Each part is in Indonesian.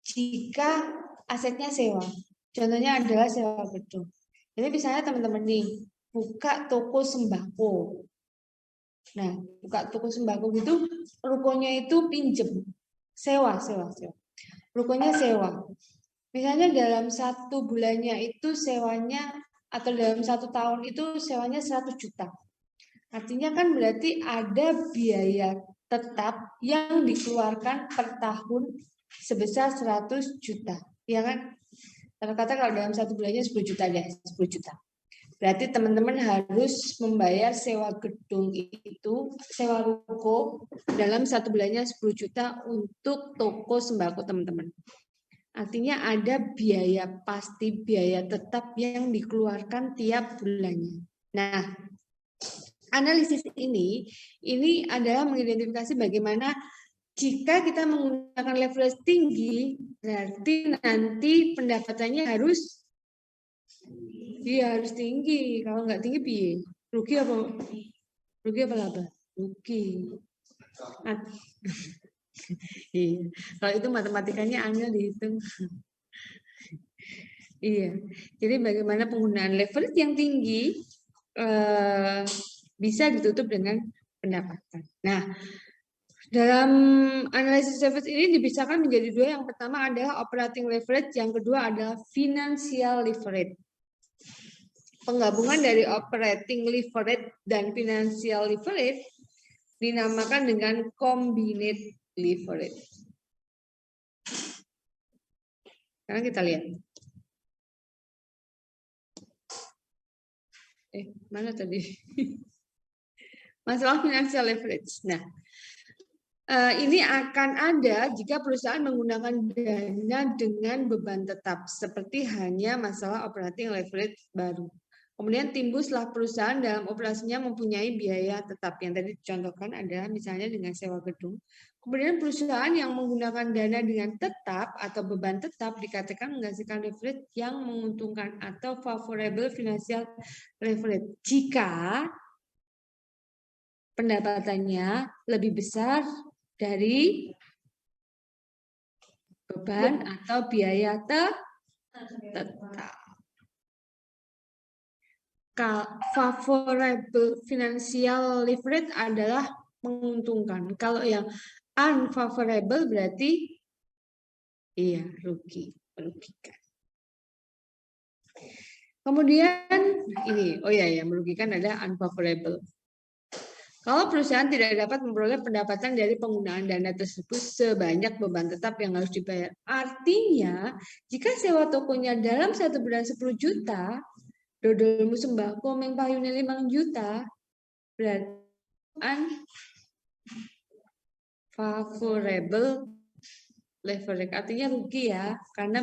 jika asetnya sewa. Contohnya adalah sewa gedung. Jadi misalnya teman-teman nih buka toko sembako. Nah, buka toko sembako gitu, rukonya itu pinjem, sewa. Rukonya sewa. Misalnya dalam 1 bulannya itu sewanya atau dalam 1 tahun itu sewanya 100 juta. Artinya kan berarti ada biaya tetap yang dikeluarkan per tahun sebesar 100 juta. Ya kan? Kata-kata kalau dalam 1 bulannya 10 juta deh, 10 juta. Berarti teman-teman harus membayar sewa gedung itu, sewa ruko dalam 1 bulannya 10 juta untuk toko sembako teman-teman. Artinya ada biaya pasti, biaya tetap yang dikeluarkan tiap bulannya. Nah, analisis ini adalah mengidentifikasi bagaimana jika kita menggunakan leverage tinggi, berarti nanti pendapatannya harus tinggi. Kalau nggak tinggi, piye? Rugi apa laba? Rugi. Iya. Kalau itu matematikanya angel dihitung. Iya. Jadi bagaimana penggunaan leverage yang tinggi bisa ditutup dengan pendapatan. Nah, dalam analisis leverage ini dipisahkan menjadi 2. Yang pertama adalah operating leverage, yang kedua adalah financial leverage. Penggabungan dari operating leverage dan financial leverage dinamakan dengan combined leverage. Sekarang kita lihat. Mana tadi? Masalah financial leverage. Nah, ini akan ada jika perusahaan menggunakan dana dengan beban tetap, seperti hanya masalah operating leverage baru. Kemudian timbul setelah perusahaan dalam operasinya mempunyai biaya tetap. Yang tadi dicontohkan adalah misalnya dengan sewa gedung. Kemudian perusahaan yang menggunakan dana dengan tetap atau beban tetap dikatakan menghasilkan leverage yang menguntungkan atau favorable financial leverage. Jika pendapatannya lebih besar dari beban atau biaya tetap. Favorable financial leverage adalah menguntungkan. Kalau yang unfavorable berarti merugikan. Kemudian ini, merugikan ada unfavorable. Kalau perusahaan tidak dapat memperoleh pendapatan dari penggunaan dana tersebut sebanyak beban tetap yang harus dibayar. Artinya, jika sewa tokonya dalam 1 bulan 10 juta, dodolmu sembako meng payune 5 juta, berarti unfavorable leverage. Artinya rugi ya, karena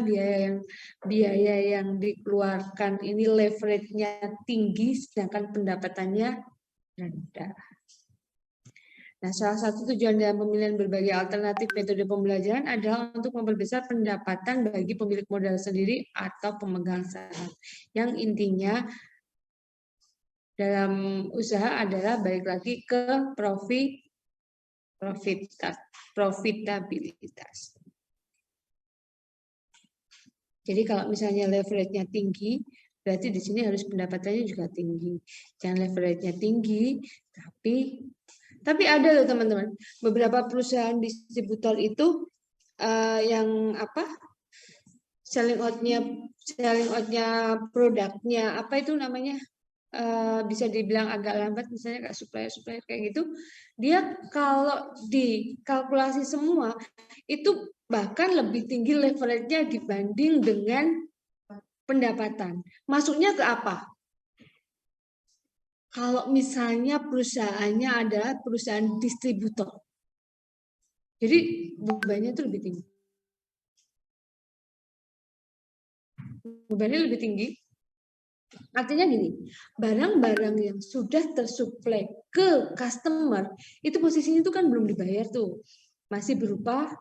biaya yang dikeluarkan ini leverage-nya tinggi, sedangkan pendapatannya rendah. Nah, salah satu tujuan dalam pemilihan berbagai alternatif metode pembelajaran adalah untuk memperbesar pendapatan bagi pemilik modal sendiri atau pemegang saham. Yang intinya dalam usaha adalah balik lagi ke profitabilitas. Jadi kalau misalnya leverage-nya tinggi, berarti di sini harus pendapatannya juga tinggi. Jangan leverage-nya tinggi, tapi ada loh teman-teman, beberapa perusahaan distributor itu yang selling out-nya produknya apa itu namanya, bisa dibilang agak lambat, misalnya kayak supplier kayak gitu, dia kalau dikalkulasi semua itu bahkan lebih tinggi leverage-nya dibanding dengan pendapatan. Masuknya ke apa? Kalau misalnya perusahaannya adalah perusahaan distributor, jadi bebannya itu lebih tinggi. Bebannya lebih tinggi. Artinya gini, barang-barang yang sudah tersuplai ke customer, itu posisinya itu kan belum dibayar tuh. Masih berupa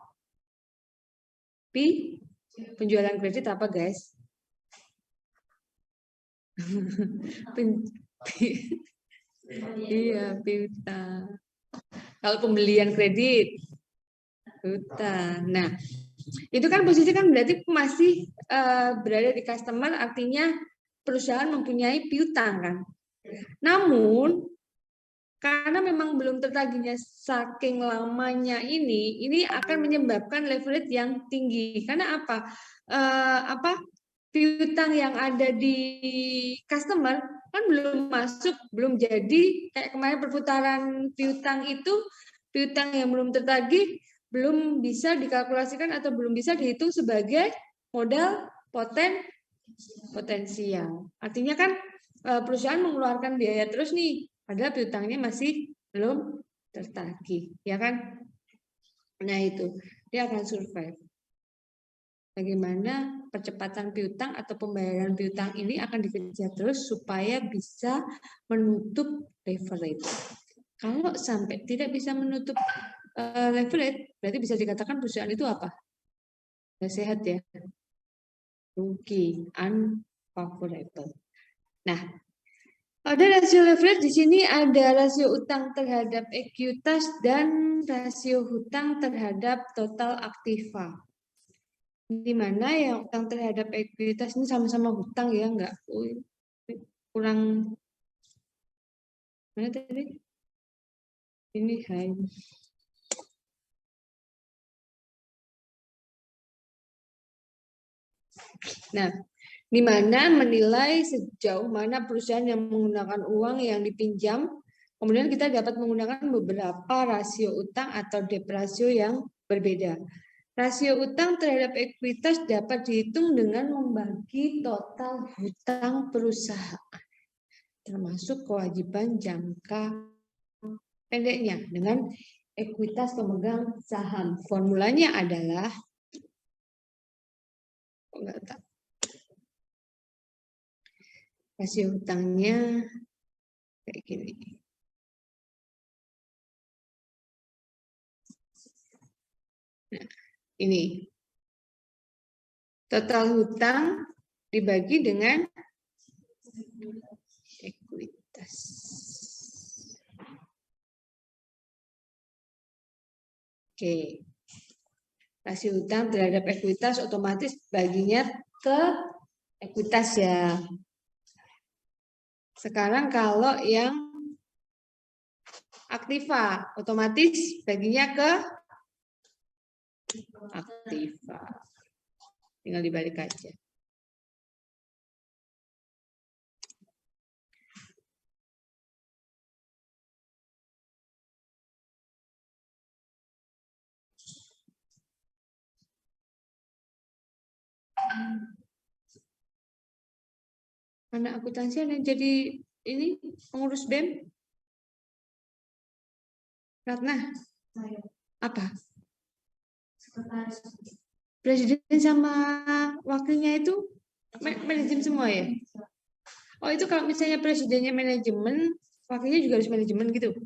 penjualan kredit apa guys? Iya, piutang. Kalau pembelian kredit, hutang. Nah, Itu kan posisi kan berarti masih berada di customer, artinya perusahaan mempunyai piutang kan. Namun karena memang belum tertagihnya saking lamanya ini akan menyebabkan leverage yang tinggi. Karena apa? Piutang yang ada di customer kan belum masuk, belum jadi. Kayak kemarin perputaran piutang itu, piutang yang belum tertagih belum bisa dikalkulasikan atau belum bisa dihitung sebagai modal potensial. Artinya kan perusahaan mengeluarkan biaya terus nih, padahal piutangnya masih belum tertagih, ya kan? Nah itu, dia akan survive. Bagaimana percepatan piutang atau pembayaran piutang ini akan dikejar terus supaya bisa menutup leverage. Kalau sampai tidak bisa menutup leverage, berarti bisa dikatakan perusahaan itu apa? Nggak sehat ya, rugi, unfavorable. Nah, ada rasio leverage di sini, ada rasio utang terhadap ekuitas dan rasio hutang terhadap total aktiva. Di mana yang utang terhadap ekuitas ini sama-sama hutang ya, enggak kurang mana tadi? Ini high. Nah, di mana menilai sejauh mana perusahaan yang menggunakan uang yang dipinjam, kemudian kita dapat menggunakan beberapa rasio utang atau debt ratio yang berbeda. Rasio utang terhadap ekuitas dapat dihitung dengan membagi total hutang perusahaan, termasuk kewajiban jangka pendeknya dengan ekuitas pemegang saham. Formulanya adalah rasio hutangnya kayak gini. Nah, ini total hutang dibagi dengan ekuitas. Oke. Rasio hutang terhadap ekuitas otomatis baginya ke ekuitas ya. Sekarang kalau yang aktiva otomatis baginya ke aktiva. Tinggal dibalik aja. Anak akuntansi yang jadi ini pengurus BEM? Ratna? Apa? Presiden sama wakilnya itu manajemen semua ya? Oh itu kalau misalnya presidennya manajemen, wakilnya juga harus manajemen gitu?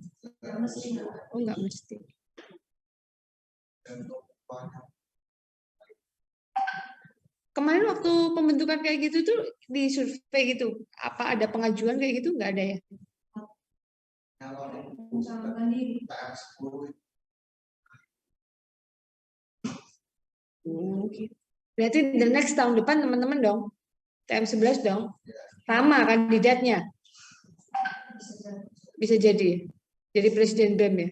Oh enggak mesti. Kemarin waktu pembentukan kayak gitu tuh di survei gitu, apa ada pengajuan kayak gitu? Nggak ada ya? Berarti the next tahun depan teman-teman dong, TM11 dong, Rama kandidatnya. Bisa jadi presiden BEM ya.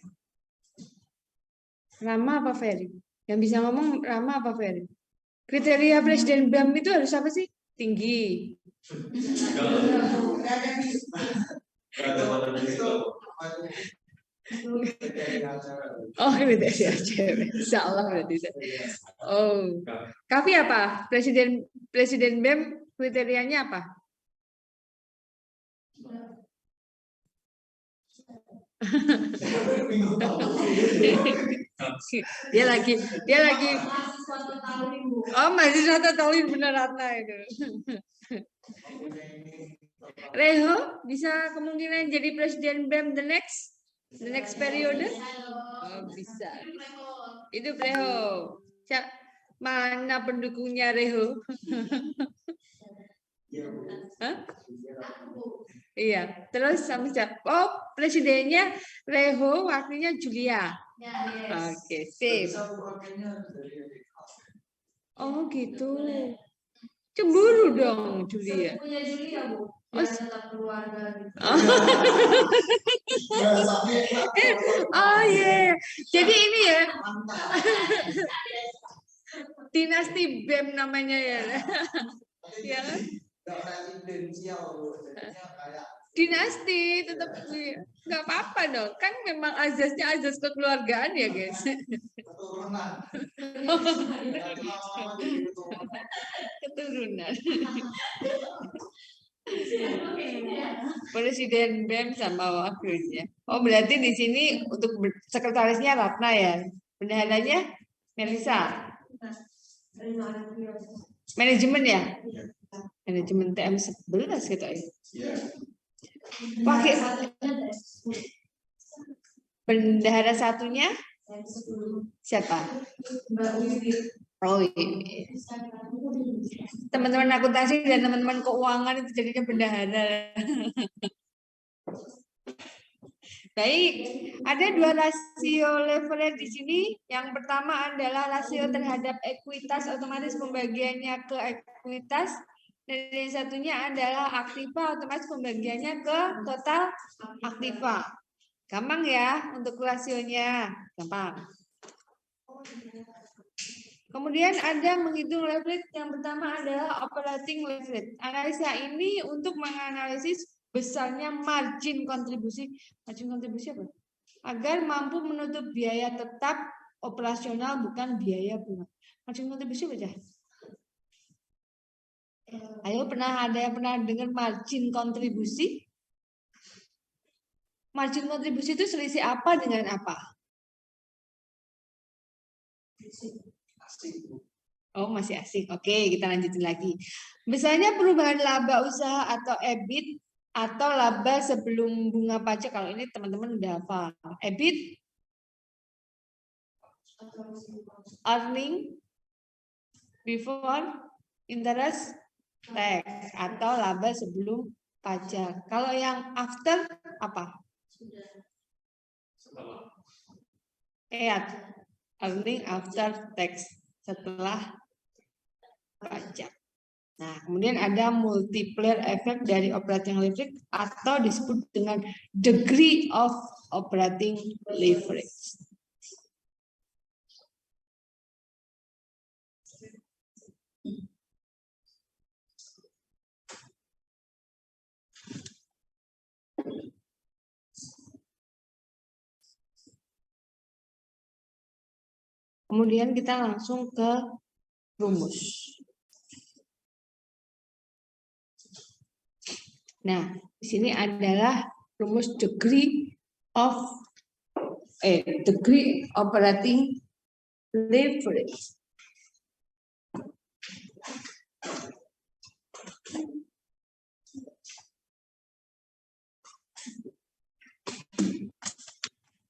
Rama apa Ferry? Yang bisa ngomong Rama apa Ferry? Kriteria presiden BEM itu harus apa sih? Tinggi. Oh, kriteria cewek. Salah berarti. Oh. Kavi apa? Presiden BEM kriterianya apa? dia lagi masih 1 tahun bener Ratna itu. Reho bisa kemungkinan jadi presiden BEM the next periode? Oh, bisa. Itu Reho. Mana pendukungnya Reho? Hah? Iya, terus sama siapa? Oh, presidennya Reho, wakilnya Julia. Oke, sip. Oh gitu. Cemburu dong Julia. Punya Julia Bu. Oh, Tetap keluarga. oh iya. Jadi ini ya. Dinasti BEM namanya ya. Ya kan? Dinasti tetap nggak apa-apa dong. Kan memang azasnya azas kekeluargaan ya guys. Keturunan. Presiden BEM sama wakilnya. Oh berarti di sini untuk sekretarisnya Ratna ya. Bendaharanya Melisa. Manajemen ya? Manajemen TM 11 gitu ya. Wakil bendahara satunya siapa? Oh iya. Teman-teman akuntansi dan teman-teman keuangan itu jadinya bendahara. Baik, ada dua rasio leverage di sini. Yang pertama adalah rasio terhadap ekuitas, otomatis pembagiannya ke ekuitas. Dan yang satunya adalah aktiva, otomatis pembagiannya ke total aktiva. Gampang ya untuk rasionya, gampang. Kemudian ada menghitung leverage. Yang pertama adalah operating leverage. Analisa ini untuk menganalisis besarnya margin kontribusi. Margin kontribusi apa? Agar mampu menutup biaya tetap operasional, bukan biaya bunga. Margin kontribusi apa aja? Ayo, ada yang pernah dengar margin kontribusi? Margin kontribusi itu selisih apa dengan apa? Oh, masih asing. Oke, kita lanjutin lagi. Misalnya perubahan laba usaha atau EBIT atau laba sebelum bunga pajak. Kalau ini teman-teman udah apa? EBIT, earning before interest tax atau laba sebelum pajak. Kalau yang after apa? Earning after tax, setelah pajak. Nah, kemudian ada multiplier effect dari operating leverage atau disebut dengan degree of operating leverage. Kemudian kita langsung ke rumus. Nah, di sini adalah rumus degree operating leverage.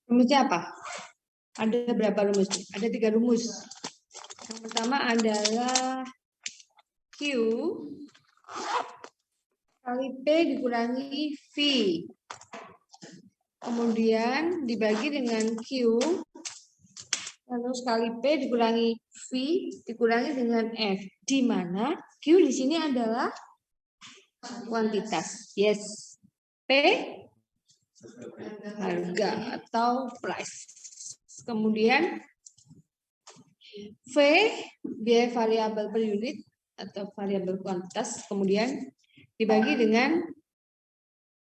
Rumusnya apa? Ada berapa rumus? Ada 3 rumus. Yang pertama adalah Q kali P dikurangi V. Kemudian dibagi dengan Q, lalu sekali P dikurangi V dikurangi dengan F. Di mana Q di sini adalah kuantitas. Yes. P harga atau price. Kemudian V biaya variabel per unit atau variabel kuantitas, kemudian dibagi dengan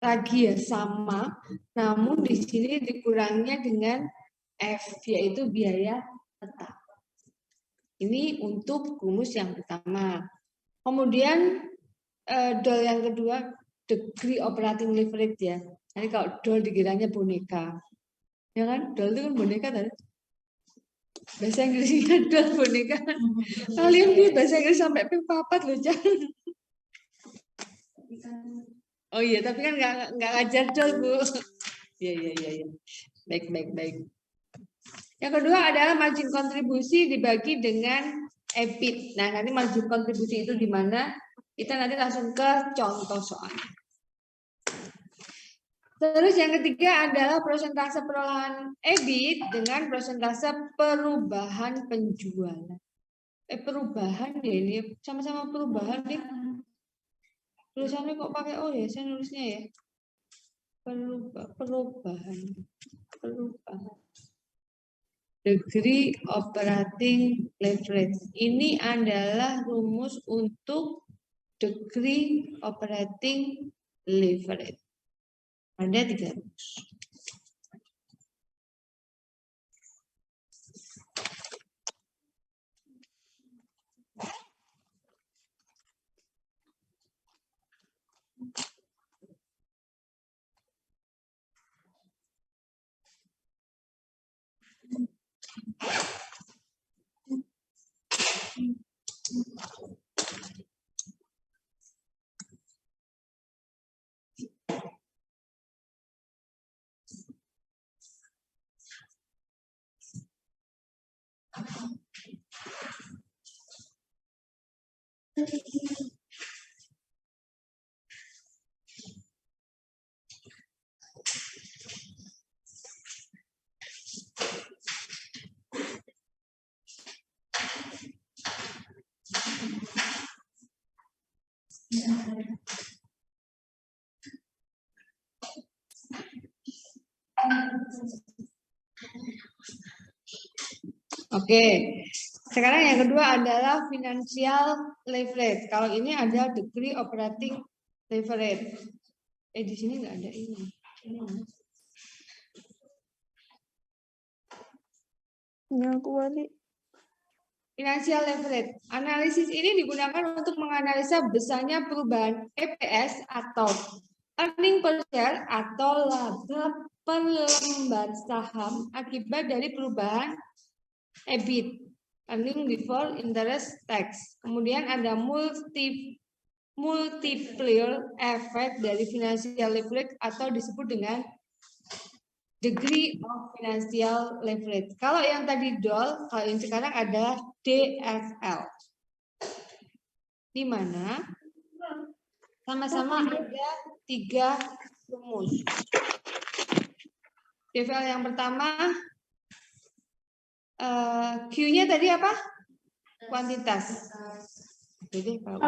lagi ya sama, namun di sini dikuranginya dengan F, yaitu biaya tetap. Ini untuk rumus yang pertama. Kemudian DOL yang kedua, degree operating leverage ya. Jadi kalau DOL dikiranya boneka, ya kan? DOL itu kan boneka kan? Bahasa Inggrisnya DOL boneka. Kalian di bahasa Inggris sampai P4 loh, jangan. Oh iya, tapi kan nggak ngajar DOL, Bu. Iya. Baik. Yang kedua adalah margin kontribusi dibagi dengan EBIT. Nah, nanti margin kontribusi itu di mana? Kita nanti langsung ke contoh soal. Terus yang ketiga adalah persentase perolahan EBIT dengan persentase perubahan penjualan. Perubahan ya ini sama-sama perubahan nih. Tulisannya kok pakai O ya? Saya nulisnya ya. Perubahan. Degree operating leverage. Ini adalah rumus untuk degree operating leverage. Ada 3 rumus. Oke, sekarang yang kedua adalah financial leverage. Kalau ini ada degree operating leverage. Di sini nggak ada ini. Ini aku balik. Financial leverage. Analisis ini digunakan untuk menganalisa besarnya perubahan EPS atau earning per share atau laba per lembar saham akibat dari perubahan EBIT, earning before interest tax. Kemudian ada multiplier effect dari financial leverage atau disebut dengan degree of financial leverage. Kalau yang tadi DOL, kalau yang sekarang ada DFL. Di mana sama-sama ada 3 rumus. DFL yang pertama, Q-nya tadi apa? Kuantitas. Jadi kalau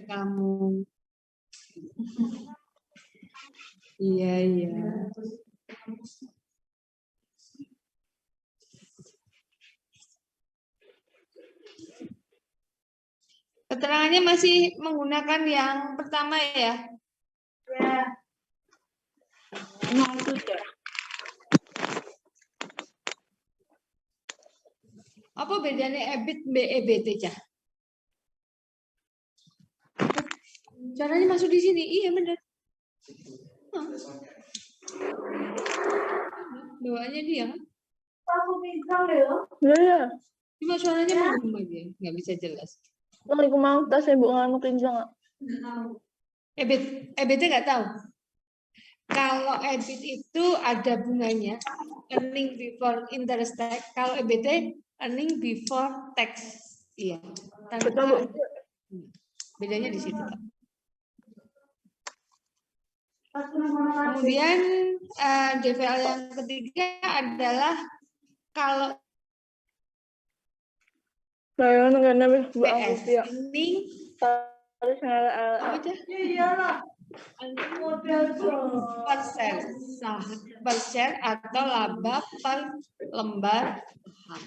kamu. Iya. Keterangannya masih menggunakan yang pertama ya? Ya. Nah, itu ya. Apa bedanya EBIT EBT, Cah? Caranya masuk di sini. Iya, benar. Bawaannya dia kan? Aku bisa ya. Ya. Cuma suaranya menggema dia, nggak bisa jelas. Lagi mau tas ibu nganu kencang. EBT nggak tahu. Kalau EBIT itu ada bunganya, earning before interest tax. Kalau EBT earning before tax. Iya. Tanpa bedanya di situ. Kemudian DVL yang ketiga adalah kalau Saya nggak nabi PS earning harus apa aja? per share atau laba per lembar saham.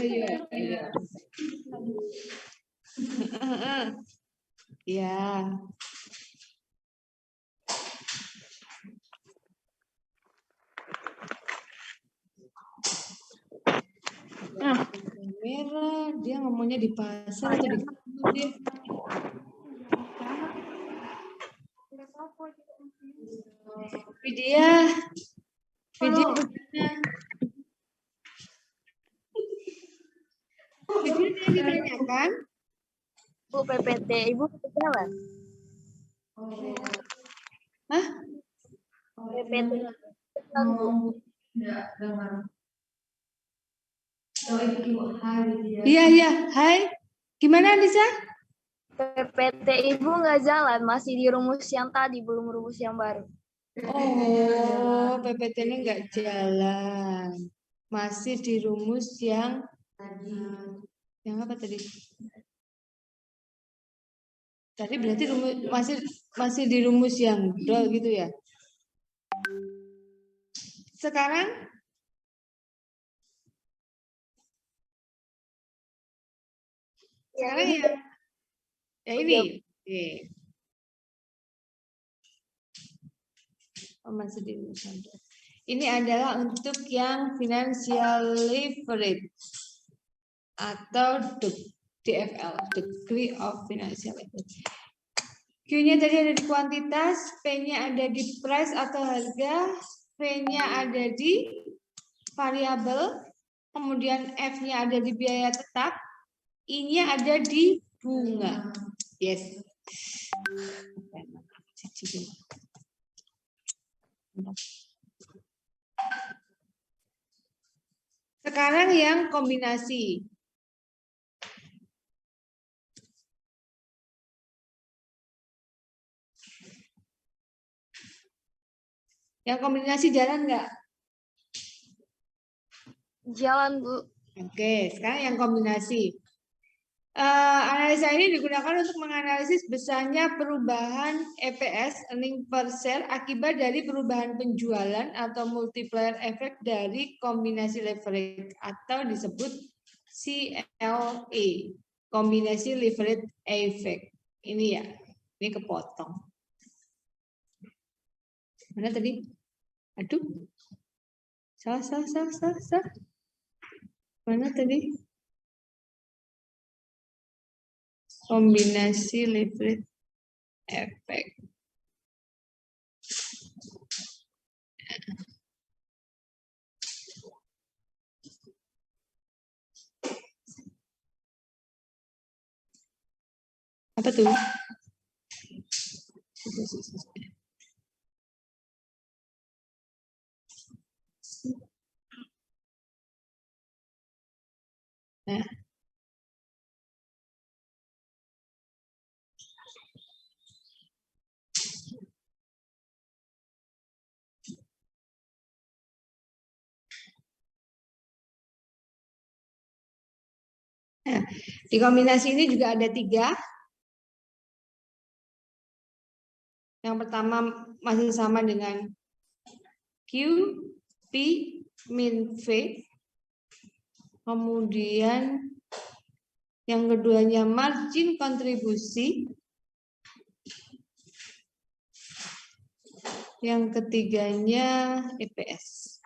Iya. Ya. Merah, dia ngomongnya di pasar atau di kantor dia? Vidya ditanyakan. Bu PPT, Ibu PPT apa? Hah? PPT. Oh, itu hari ya. Iya, iya. Hai. Gimana, Anissa? PPT Ibu nggak jalan, masih di rumus yang tadi, belum rumus yang baru. Oh, PPT ini nggak jalan. Masih di rumus yang apa tadi? Tadi berarti masih di rumus yang dol gitu ya. Sekarang ya ini. Oke. Oh, masih di rumus yang dol. Ini adalah untuk yang financial leverage atau DFL, degree of financial leverage. Q-nya tadi ada di kuantitas, P-nya ada di price atau harga, V-nya ada di variabel, kemudian F-nya ada di biaya tetap, I-nya ada di bunga. Yes. Sekarang yang kombinasi. Yang kombinasi jalan nggak? Jalan, Bu. Oke, sekarang yang kombinasi. Analisa ini digunakan untuk menganalisis besarnya perubahan EPS (earning per share) akibat dari perubahan penjualan atau multiplier effect dari kombinasi leverage atau disebut CLE, kombinasi leverage effect. Ini ya, ini kepotong. Mana tadi? Aduh, salah. Mana tadi? Kombinasi leverage effect. Apa tuh? Nah. Nah, di kombinasi ini juga ada 3. Yang pertama masih sama dengan Q, P, min V. Kemudian yang keduanya margin kontribusi. Yang ketiganya EPS.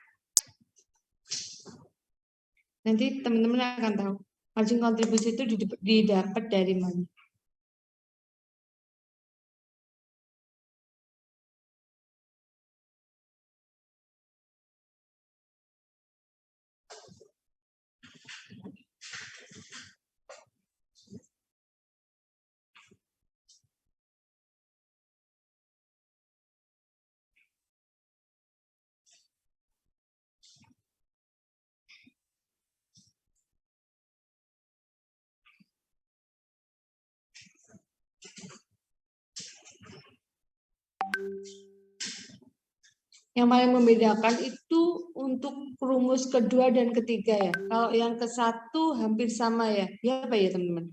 Nanti teman-teman akan tahu margin kontribusi itu didapat dari mana. Yang paling membedakan itu untuk rumus kedua dan ketiga ya. Kalau yang ke satu hampir sama ya. Ya apa ya teman-teman?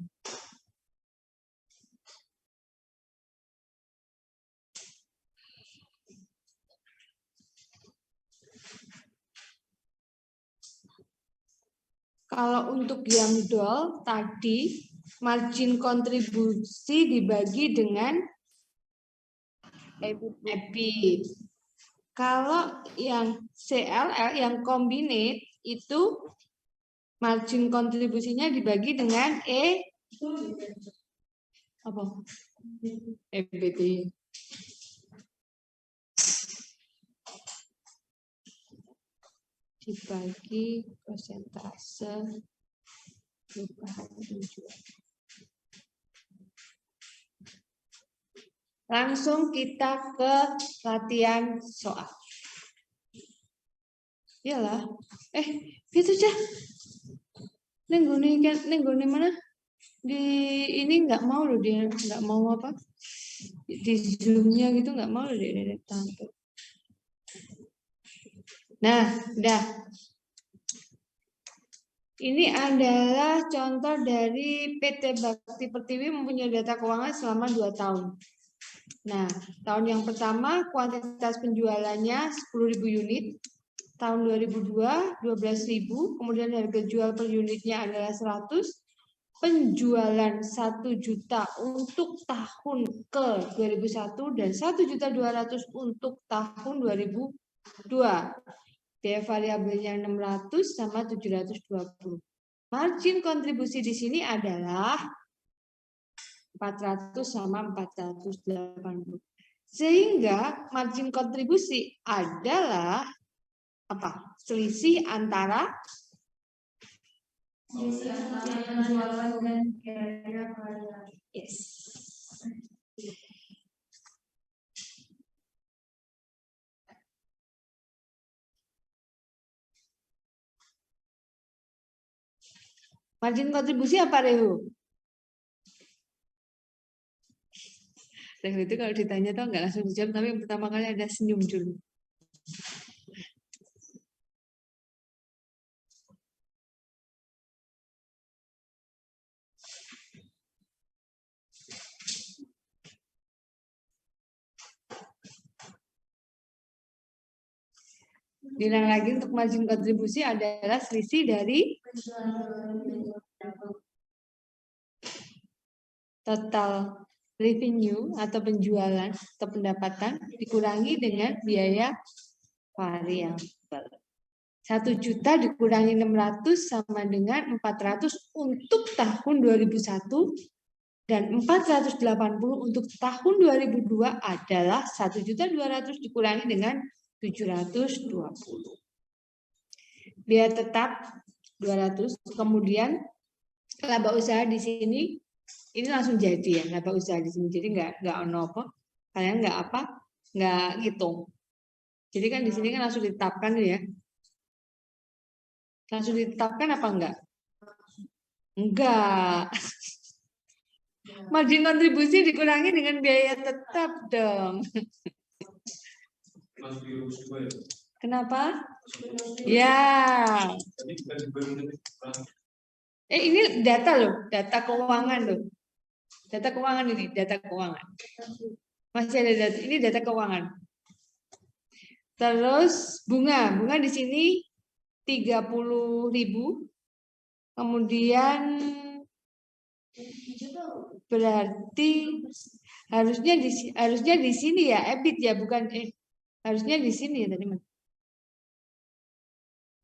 Kalau untuk yang DOL tadi margin kontribusi dibagi dengan EBIT. Kalau yang CLL, yang combinate itu margin kontribusinya dibagi dengan EBIT. Dibagi persentase perubahan penjualan. Langsung kita ke latihan soal. Iyalah. Gitu aja. Nenggone mana? Di ini nggak mau loh dia, nggak mau apa? Di zoomnya gitu nggak mau loh dia tampil. Nah, udah. Ini adalah contoh dari PT Bakti Pertiwi mempunyai data keuangan selama 2 tahun. Nah, tahun yang pertama kuantitas penjualannya 10.000 unit. Tahun 2002 12.000, kemudian harga jual per unitnya adalah 100. Penjualan 1 juta untuk tahun ke 2001 dan 1.200.000 untuk tahun 2002. Biaya variabelnya 600 sama 720. Margin kontribusi di sini adalah 400 sama 480. Sehingga margin kontribusi adalah apa? Selisih antara penjualan dan biaya variabel. yes. Margin kontribusi apa, Rehu? Rehu itu kalau ditanya tau nggak langsung dijawab, tapi yang pertama kali ada senyum dulu. Bilang lagi, untuk margin kontribusi adalah selisih dari total revenue atau penjualan atau pendapatan dikurangi dengan biaya variabel. 1 juta dikurangi 600 sama dengan 400 untuk tahun 2001 dan 480 untuk tahun 2002 adalah 1.200.000 dikurangi dengan 720. Biaya tetap 200, kemudian laba usaha di sini ini langsung jadi ya, laba usaha di sini. Jadi nggak ono apa, kalian nggak hitung. Jadi kan di sini kan langsung ditetapkan ya. Langsung ditetapkan apa enggak? Enggak. Margin kontribusi dikurangi dengan biaya tetap dong. Kenapa? Ya. Ini data loh, data keuangan loh. Data keuangan ini, data keuangan. Masih ada data, ini data keuangan. Terus bunga di sini 30.000. Kemudian berarti harusnya di sini ya, EBIT ya, bukan harusnya di sini ya tadi.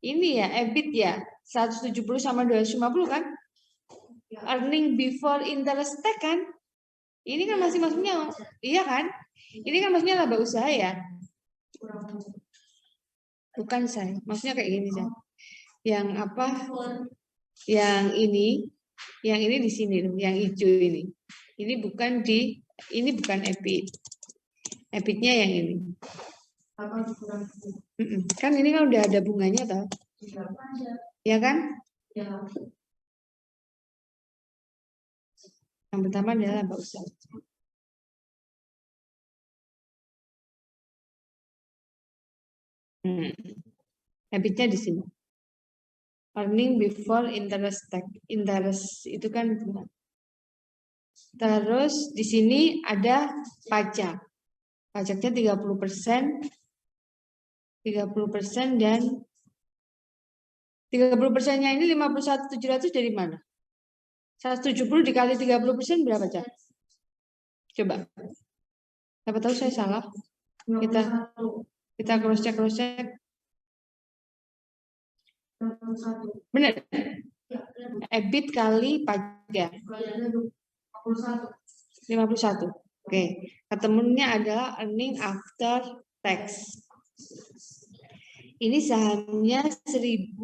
Ini ya, EBIT ya, 170 sama 250 kan? Earning before interest tax kan? Ini kan masih maksudnya, iya kan? Ini kan maksudnya laba usaha ya? Bukan saya, maksudnya kayak gini saya. Yang apa? Yang ini di sini loh, yang hijau ini. Ini bukan EBIT. EBIT-nya yang ini. Kan ini kan udah ada bunganya toh? Ya kan? Ya. Yang pertama adalah laba usaha. EBIT-nya di sini. Earning before interest tax. Interest itu kan bunga. Terus di sini ada pajak. Pajaknya 30%. 30% dan 30%-nya ini 51.700 dari mana? 170 dikali 30% berapa, Cak? Coba. Siapa tahu saya salah. Kita cross check. Benar. EBIT kali pajak. 51. Oke. Ketemunya adalah earning after tax. Ini sahamnya 1.000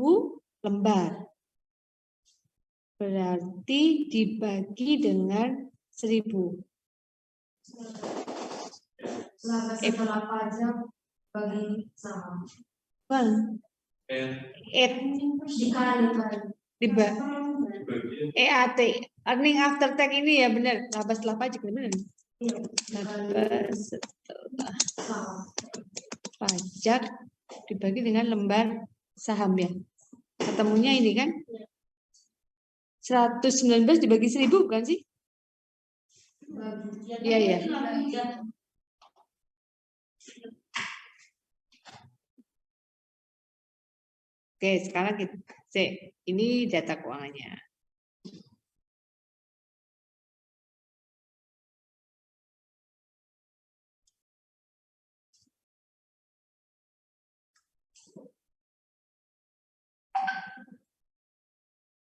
lembar. Berarti dibagi dengan 1.000. Setelah pajak bagi saham. Bang. Dikali. EAT, earning after tax ini ya benar, laba setelah pajak benar. Laba setelah pajak dibagi dengan lembar saham ya. Ketemunya ini kan 119 dibagi 1000 bukan sih? Iya ya. Oke, sekarang kita cek. Ini data keuangannya.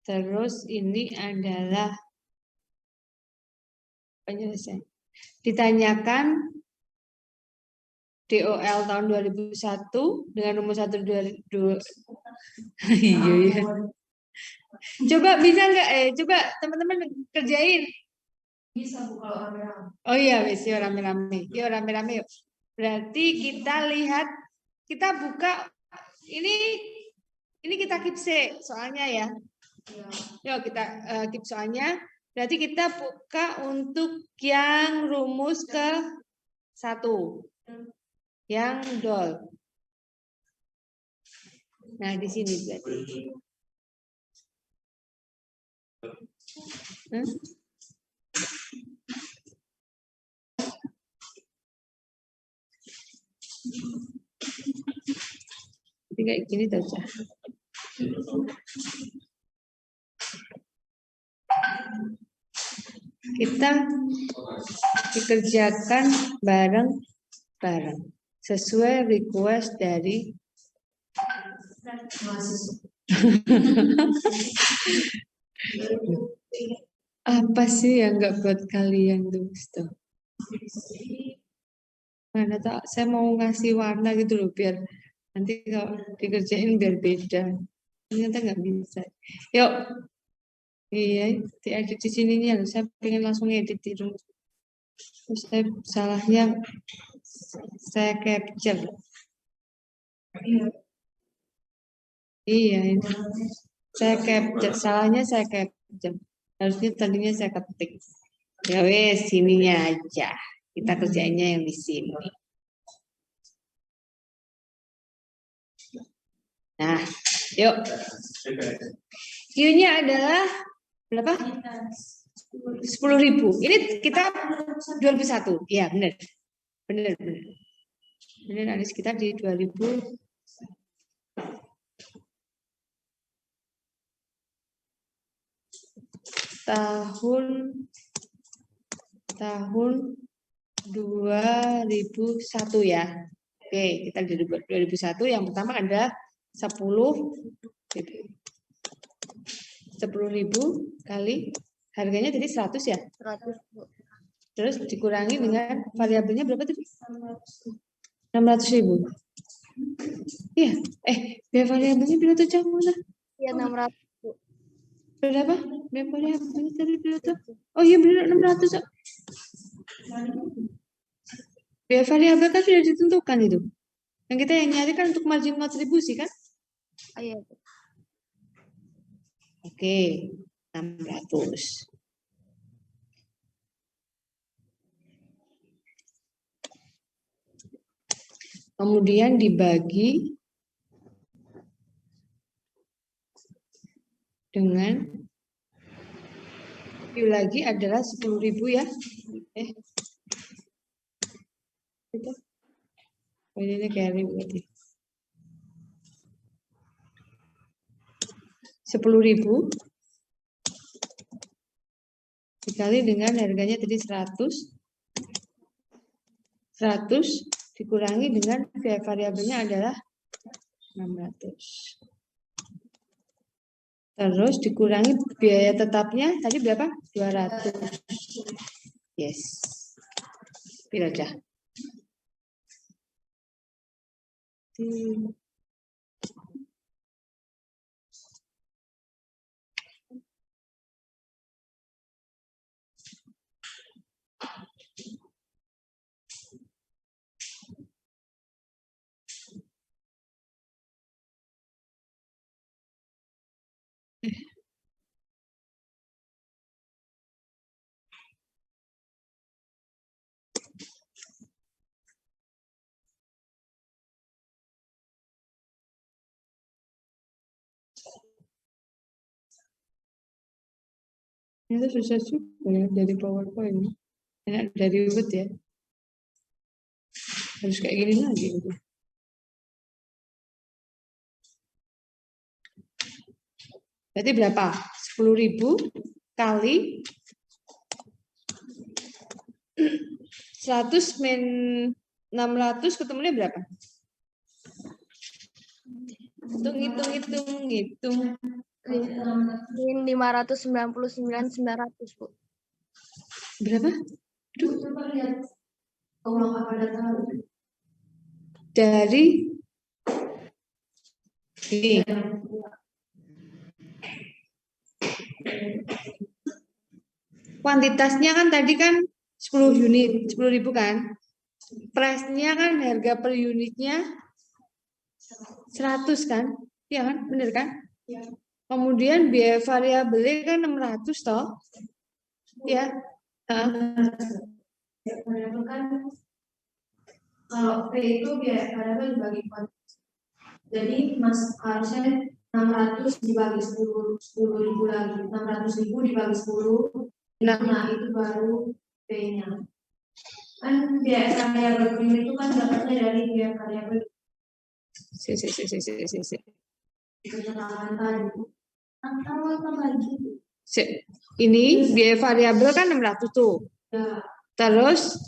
Terus ini adalah penyelesaian. Ditanyakan DOL tahun 2001 dengan rumus 122. Iya ya. Coba bisa nggak? Coba teman-teman kerjain. Bisa Bu kalau rame-rame. Oh iya, wis yuk rame-rame. Yuk rame-rame yuk. Berarti kita lihat, kita buka ini kita keep soalnya ya. Yuk kita keep soalnya. Berarti kita buka untuk yang rumus ke 1. Yang dol. Nah, di sini berarti. Jadi kayak gini saja. Kita dikerjakan bareng-bareng sesuai request dari apa sih yang nggak buat kalian tuh? Mana tak, saya mau ngasih warna gitu loh biar nanti kalau dikerjain biar beda. Ternyata nggak bisa. Yuk, iya, diedit di sininya. Saya pengen langsung edit di rumah. Terus saya salahnya saya capture. Iya, ini. Saya capture, salahnya saya capture. Harusnya tadinya saya ketik. Ya wes, sininya aja. Kita kerjainnya yang di sini. Nah, yuk. Q-nya adalah berapa? 10.000. Ini kita 2001. Ya, benar. Benar. Benar, ada sekitar di 2000. Tahun 2001 ya. Oke, kita di 2001 yang pertama ada 10.000 kali harganya tadi 100 ya. 100, Bu. Terus dikurangi dengan variabelnya berapa tadi? 600.000. Iya, biaya variabelnya berapa tuh mana? Iya, 600, Bu. Berapa? Biaya variabelnya tadi berapa? Oh iya benar 600. Biaya variabel kan sudah ditentukan itu. Yang kita yang nyari kan untuk margin kontribusi kan? Oh, iya, Bu. Oke, 600. Kemudian dibagi dengan Q lagi adalah 10.000 ya. Itu. Oh, ini carry berarti. 10.000 dikali dengan harganya tadi 100 dikurangi dengan biaya variabelnya adalah 600. Terus dikurangi biaya tetapnya tadi berapa? 200. Yes. Pilih aja. Itu susah juga ya dari PowerPoint. Enak dari Word ya. Harus kayak gini lagi gitu. Berarti berapa? 10.000 kali 100 min 600 ketemunya berapa? Hitung. Min 599.900, Bu. Berapa? Coba lihat ulang apa data. Dari ini. Kuantitasnya kan tadi kan 10 unit, 10.000 kan? Price-nya kan harga per unitnya 100 kan? Iya kan? Bener kan? Ya. Kemudian biaya variabelnya kan 600 toh? Ya. Variabel kan kalau P itu biaya variabel dibagi kuantitas. Jadi Mas harusnya 600 dibagi 10.000 lagi. 600.000 dibagi 10. Nah, itu baru P-nya. Kan biaya variabel prima itu kan dapatnya dari biaya variabel keterangan tadi. Ini biaya variabel kan 600 tuh. Ya, Terus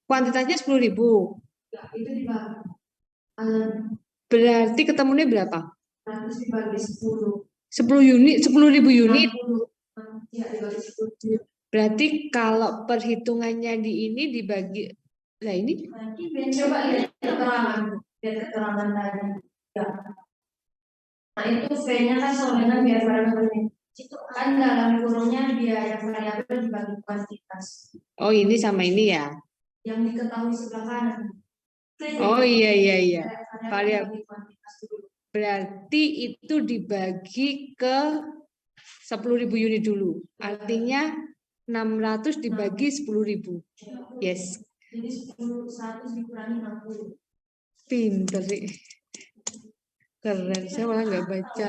kuantitasnya 10.000. ya itu dibagi. Berarti ketemunya berapa? 100 dibagi 10. 10 unit, 10.000 unit. 60. Ya, dibagi 10. Berarti kalau perhitungannya di ini dibagi, nah ini Coba lihat keterangan tadi. Ya. Nah itu V-nya kan sama dengan biaya variabel. Itu kan dalam kurungnya biaya variabel dibagi kuantitas. oh ini sama ini ya. Yang diketahui sebelah kanan. Oh iya. Variabel dibagi kuantitas dulu. Berarti itu dibagi ke 10.000 unit dulu. Artinya 600 dibagi 10.000. Yes. Jadi 100 dikurangi 60. Pinter sih. Keren, saya malah nggak baca.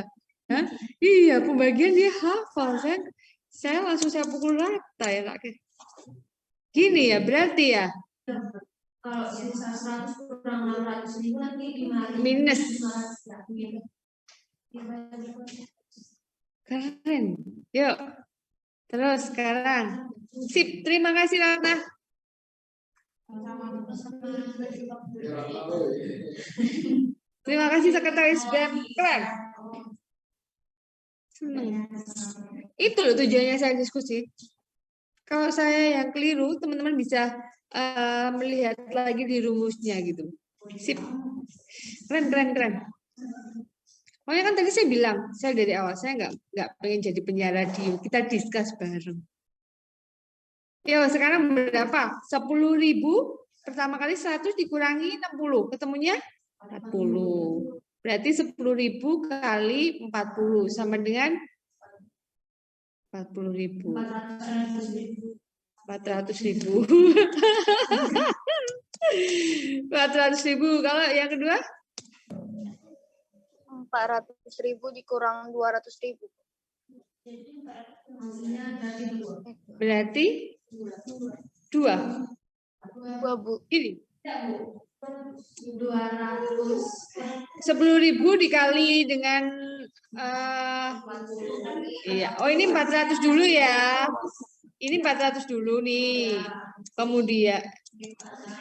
Hah? Iya, pembagian dia hafal. Saya langsung saya pukul rata ya. Gini ya, berarti ya. Kalau sisa 100 kurang 600.000 nanti 5.000 Minus. 500. Keren. Yuk. Terus sekarang. Sip, terima kasih Ratna. Terima kasih Sekretaris BEM. Keren. Itu loh tujuannya saya diskusi. Kalau saya yang keliru, teman-teman bisa melihat lagi di rumusnya gitu. Sip. Keren. Pokoknya kan tadi saya bilang, saya dari awal saya nggak pengen jadi penyiar radio. Kita discuss bareng. Ya sekarang berapa? 10.000 pertama kali 100 dikurangi 60, ketemunya 40. Berarti 10.000 kali 40 sama dengan 40.000. 400.000. 400.000. Kalau yang kedua? 400.000 dikurang 200.000. Berarti 2. 2, Bu. Ini 200. 10.000 dikali dengan iya. Oh ini 400 dulu ya. Ini 400 dulu nih.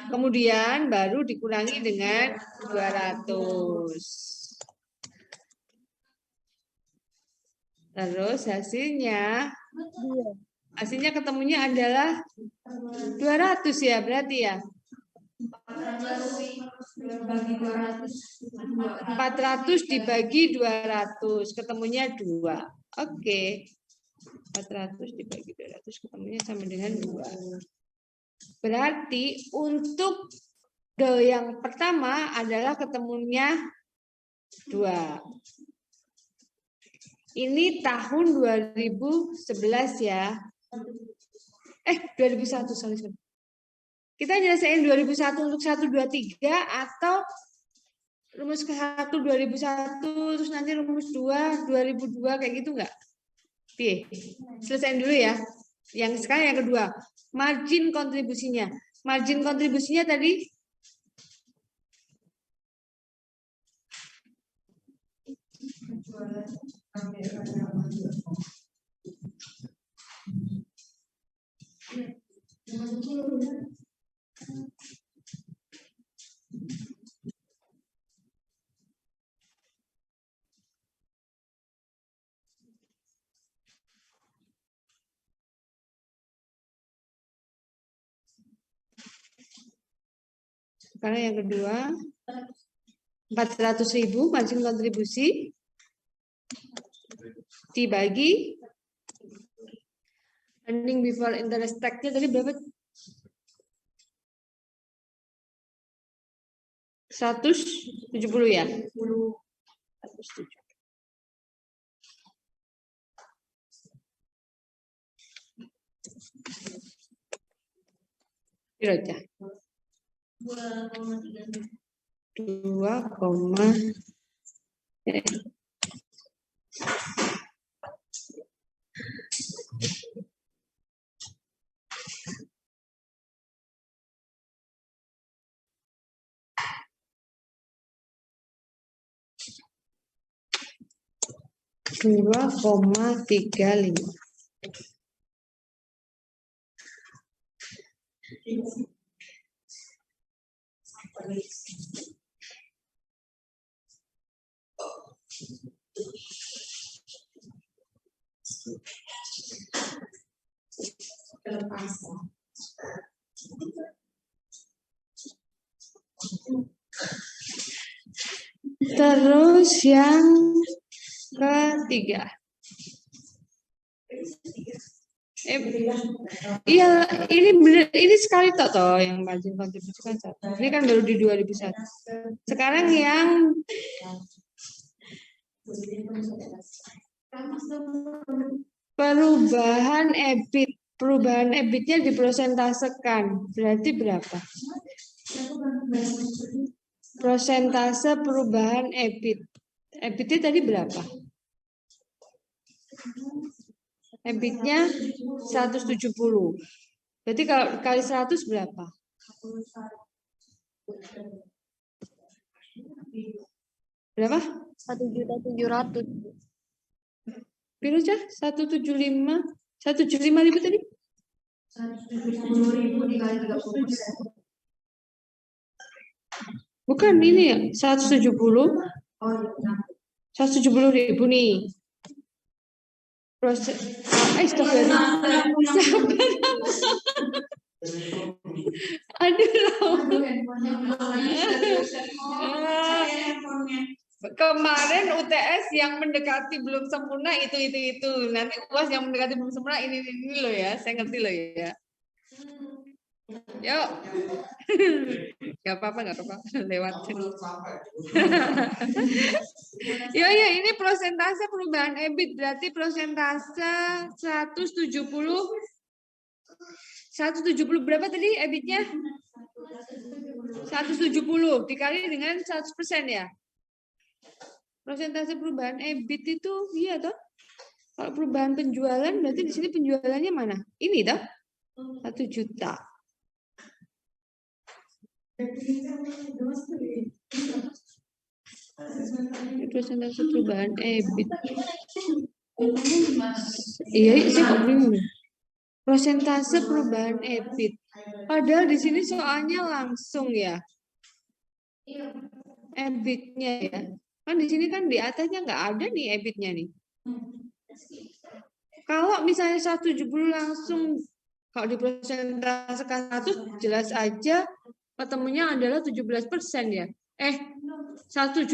Kemudian baru dikurangi dengan 200. Terus hasilnya ketemunya adalah 200 ya berarti ya. 400 dibagi 200 ketemunya 2. Oke. 400 dibagi 200 ketemunya sama dengan 2. Berarti untuk yang pertama adalah ketemunya 2. Ini tahun 2011 ya. 2001, sorry. Kita nyelesain 2001 untuk 1, 2, 3 atau rumus ke 1 2001 terus nanti rumus 2 2002 kayak gitu enggak? Piye? Selesaiin dulu ya. Yang sekarang yang kedua, margin kontribusinya. Margin kontribusinya tadi sekarang yang kedua 400.000 margin kontribusi dibagi earning before interest tax-nya tadi berapa? 170 ya? 170. Kira-kira 2, Dua koma 35. Terus yang ketiga. Iya, ini bener, ini sekali toh yang margin kontribusi kan satu. Ini kan baru di 2001. Sekarang yang perubahan EBIT. Perubahan EBIT-nya diprosentasekan. Berarti berapa? Prosentase perubahan EBIT. EBIT-nya tadi berapa? EBIT-nya 170. Berarti kalau kali 100 berapa? Berapa? 1.700.000. Piro cah? 175. 175.000 tadi? 170.000 dikali 30%. Bukan ini ya, 170. Oh, 170.000 nih. Proses Aduh. Kemarin UTS yang mendekati belum sempurna itu. Nanti UAS yang mendekati belum sempurna ini loh ya. Saya ngerti loh ya. Yuk. Gak apa-apa. Lewat. Ya, ini prosentase perubahan EBIT. Berarti prosentase 170 berapa tadi EBIT-nya? 170 dikali dengan 100% ya. Prosentase perubahan EBIT itu iya toh. Kalau perubahan penjualan berarti di sini penjualannya mana? Ini toh. 1 juta. Ini prosentase perubahan EBIT. Iya, saya kok bingung. Prosentase perubahan EBIT. Padahal di sini soalnya langsung ya. EBIT-nya ya. Kan di sini kan di atasnya nggak ada nih EBIT-nya nih. Kalau misalnya 170 langsung, kalau dipresentasekan 100 jelas aja ketemunya adalah 17% ya. 170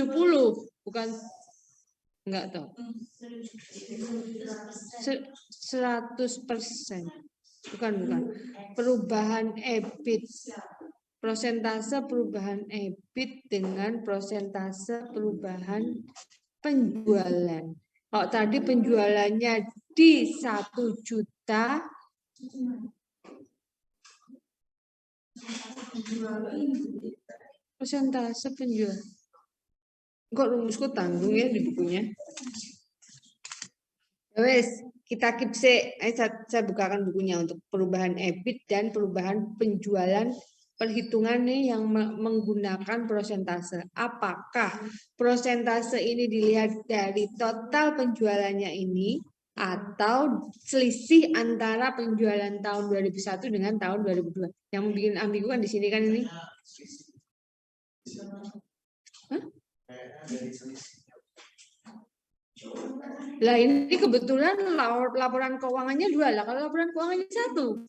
bukan enggak tahu. 100%. Bukan. Perubahan EBIT. Prosentase perubahan EBIT dengan prosentase perubahan penjualan. Kalau tadi penjualannya di 1 juta, persentase penjualan. Kok rumusku tanggung ya di bukunya. Wes, kita keep saya bukakan bukunya untuk perubahan EBIT dan perubahan penjualan perhitungan nih yang menggunakan prosentase. Apakah prosentase ini dilihat dari total penjualannya ini atau selisih antara penjualan tahun 2001 dengan tahun 2002? Yang bikin ambigu kan di sini kan ini. Hah? Lah ini kebetulan laporan keuangannya 2 lah. Kalau laporan keuangannya 1.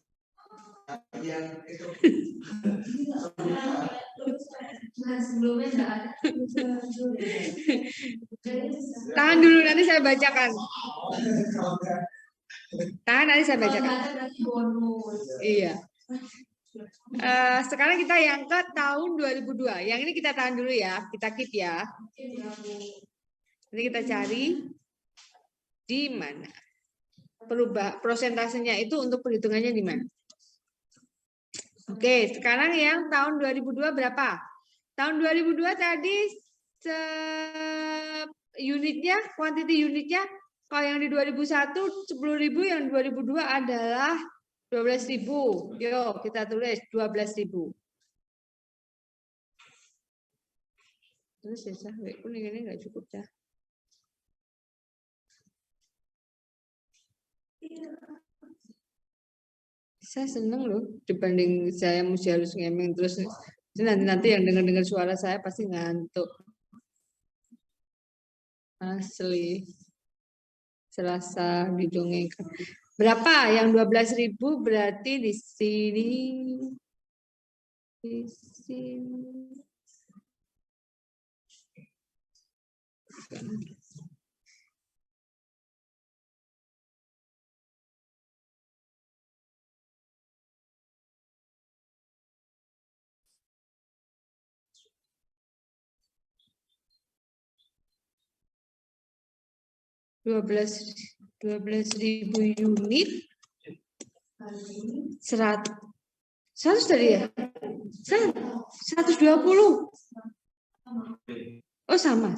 Tahan dulu nanti saya bacakan. Tahan nanti saya bacakan. Iya. Sekarang kita yang ke tahun 2002. Yang ini kita tahan dulu ya. Kita keep ya. Nanti kita cari di mana. Prosentasenya itu untuk perhitungannya di mana. Oke, sekarang yang tahun 2002 berapa? Tahun 2002 tadi unitnya, quantity unitnya, kalau yang di 2001 10.000, yang 2002 adalah 12.000. Yuk, kita tulis 12.000. Terus ya, kuning ini nggak cukup ya. Saya seneng loh dibanding saya mesti harus ngemeng terus nanti yang dengar suara saya pasti ngantuk. Asli. Selasa didongengkan. Berapa? Yang 12.000 berarti di sini. Di sini. 12.000 unit 100 tadi ya? 120. Oh sama.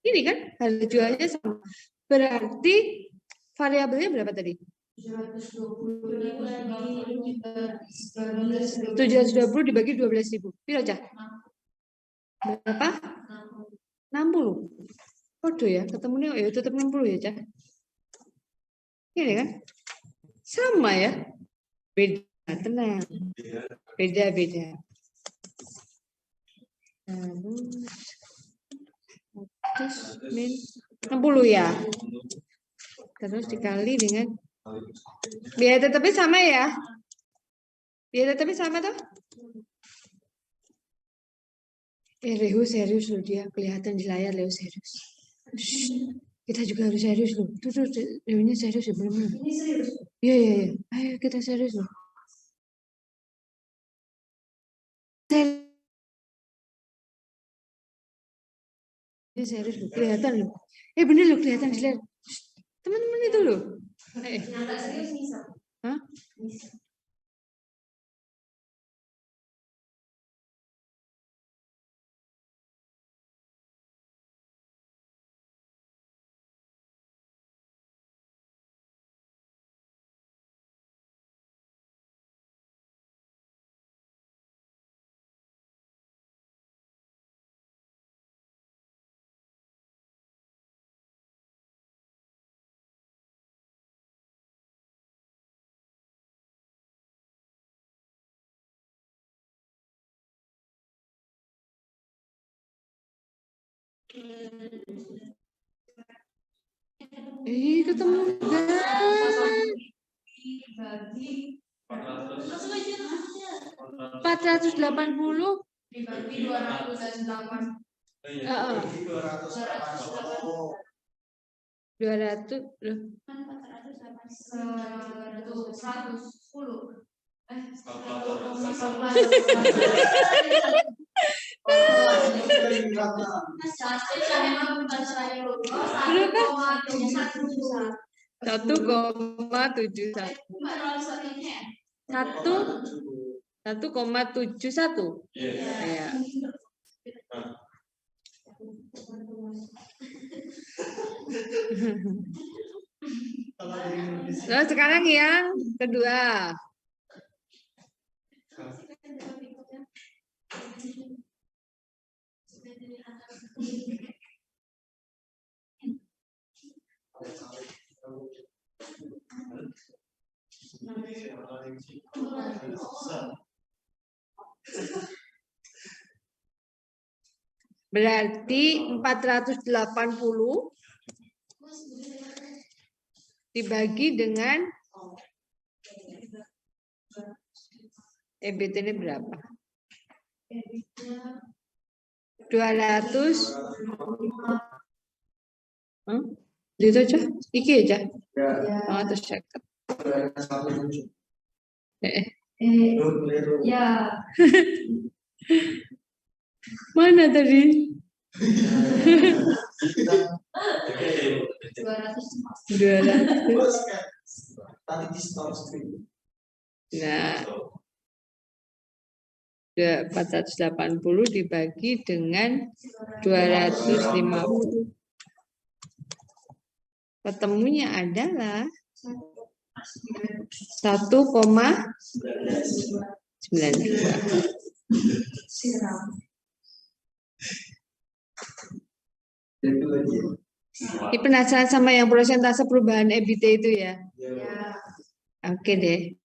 Ini kan harga jualnya sama. Berarti variabelnya berapa tadi? 720 dibagi 12.000. Piro Cah? Berapa? 60. Waduh ya, ketemunya ya tetap 60 ya, Cah. Ini kan? Sama ya. Beda, tenang. Beda. Min 60 ya. Terus dikali dengan biaya tetapnya sama ya. Biaya tetapnya sama tuh. Leo serius loh dia, kelihatan di layar Leo serius. Kita juga harus serius loh. Tuh Leonya serius ya belum? Ini serius. Iya. Ayo kita serius loh. Ini serius loh, kelihatan loh. Bener loh kelihatan di layar. Teman-teman itu loh. Serius bisa. Hah? Bisa. Ketemu enggak? 480 dibagi 208. 200 loh. 110. Satu 1,71. Ya. Nah, sekarang yang kedua. Berarti 480 dibagi dengan EBT ini berapa? 200. Itu aja? Iki aja? Oh, terus seket. Ya. Mana tadi? 200. Nah, 480 dibagi dengan 250. Ketemunya adalah 1,92. Ini penasaran sama yang persentase perubahan EBIT itu ya? Oke deh.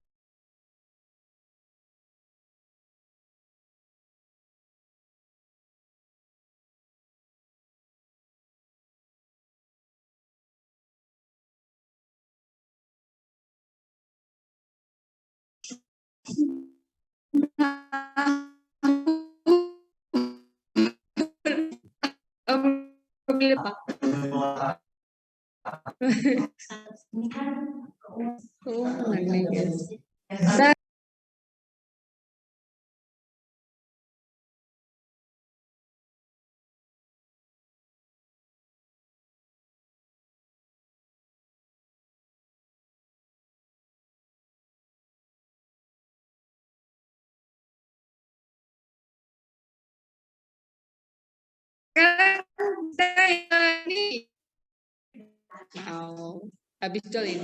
Pemilih Pak. Sekarang saya ini mau habis jolin.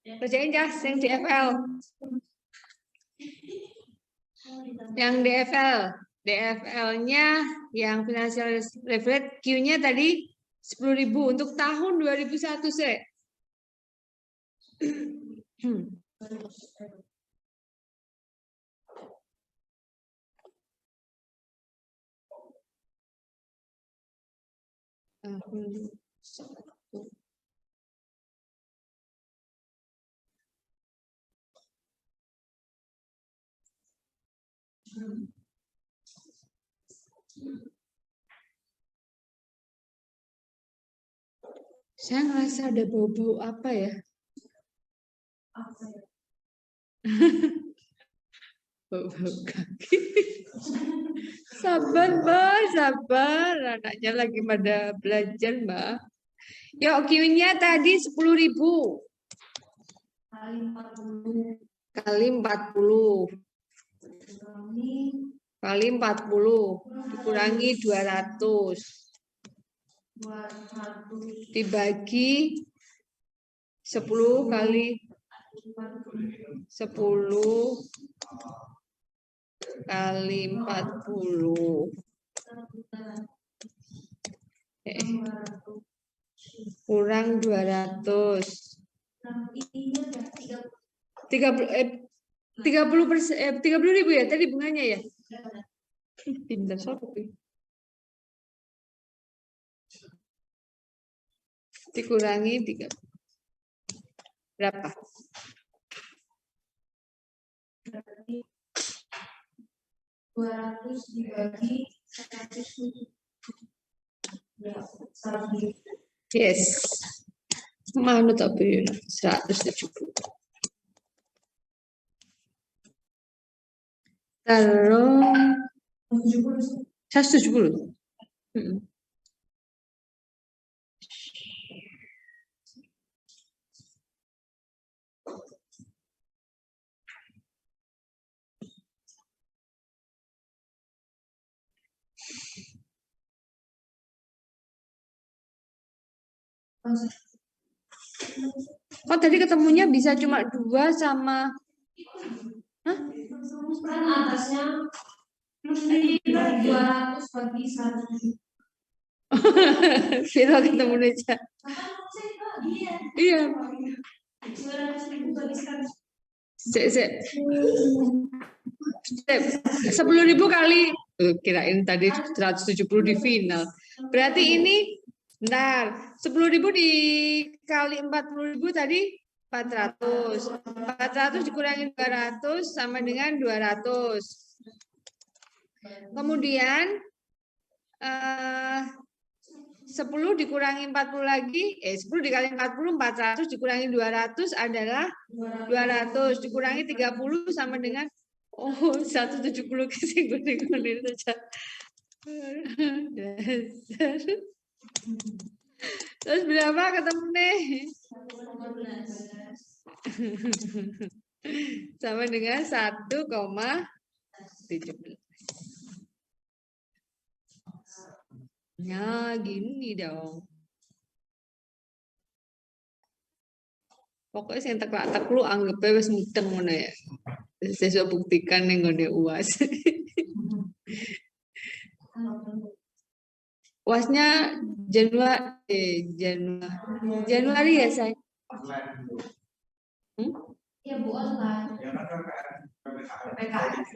Kerjain ya yang DFL. Yang DFL. DFL-nya yang financial leverage Q-nya tadi 10.000 untuk tahun 2001 sih. Saya ngerasa ada bau-bau apa ya? Bau-bau kaki. Sabar, Mbak, sabar. Anaknya lagi pada belajar, Mbak. Yuk, Q-nya tadi 10.000. Kali 40. Kali 40. Dikurangi 200. Dibagi 10 kali 10 kali 40. Kurang 200. 30.000 ya tadi bunganya ya? Pintar sopi. Dikurangi 30. Berapa? Berarti 200 dibagi 170. Yes. Mana tapi 170. Terus 170. Kok tadi ketemunya bisa cuma 2 sama... Hah? Kan atasnya plus 200 bagi 100. Viro ketemu aja. Iya. 200.000 bagi 100. Sip. 10.000 kali kirain tadi 170 di final. Berarti ini bentar, 10.000 dikali 40.000 tadi 400. 400 dikurangi 200 sama dengan 200. Kemudian 10 dikurangi 40 lagi, 10 dikali 40, 400 dikurangi 200 adalah 200, dikurangi 30 sama dengan 170 kesinggungan saja. Terus berapa ketemu nih? Sama dengan 1,17. Nah, gini dong. Pokoknya sing teklak-teklu anggapnya wis mudeng ngono ya. Saya buktikan ning ngene UAS. UASnya Januari ya, saya. Ya Bu online. PPKN.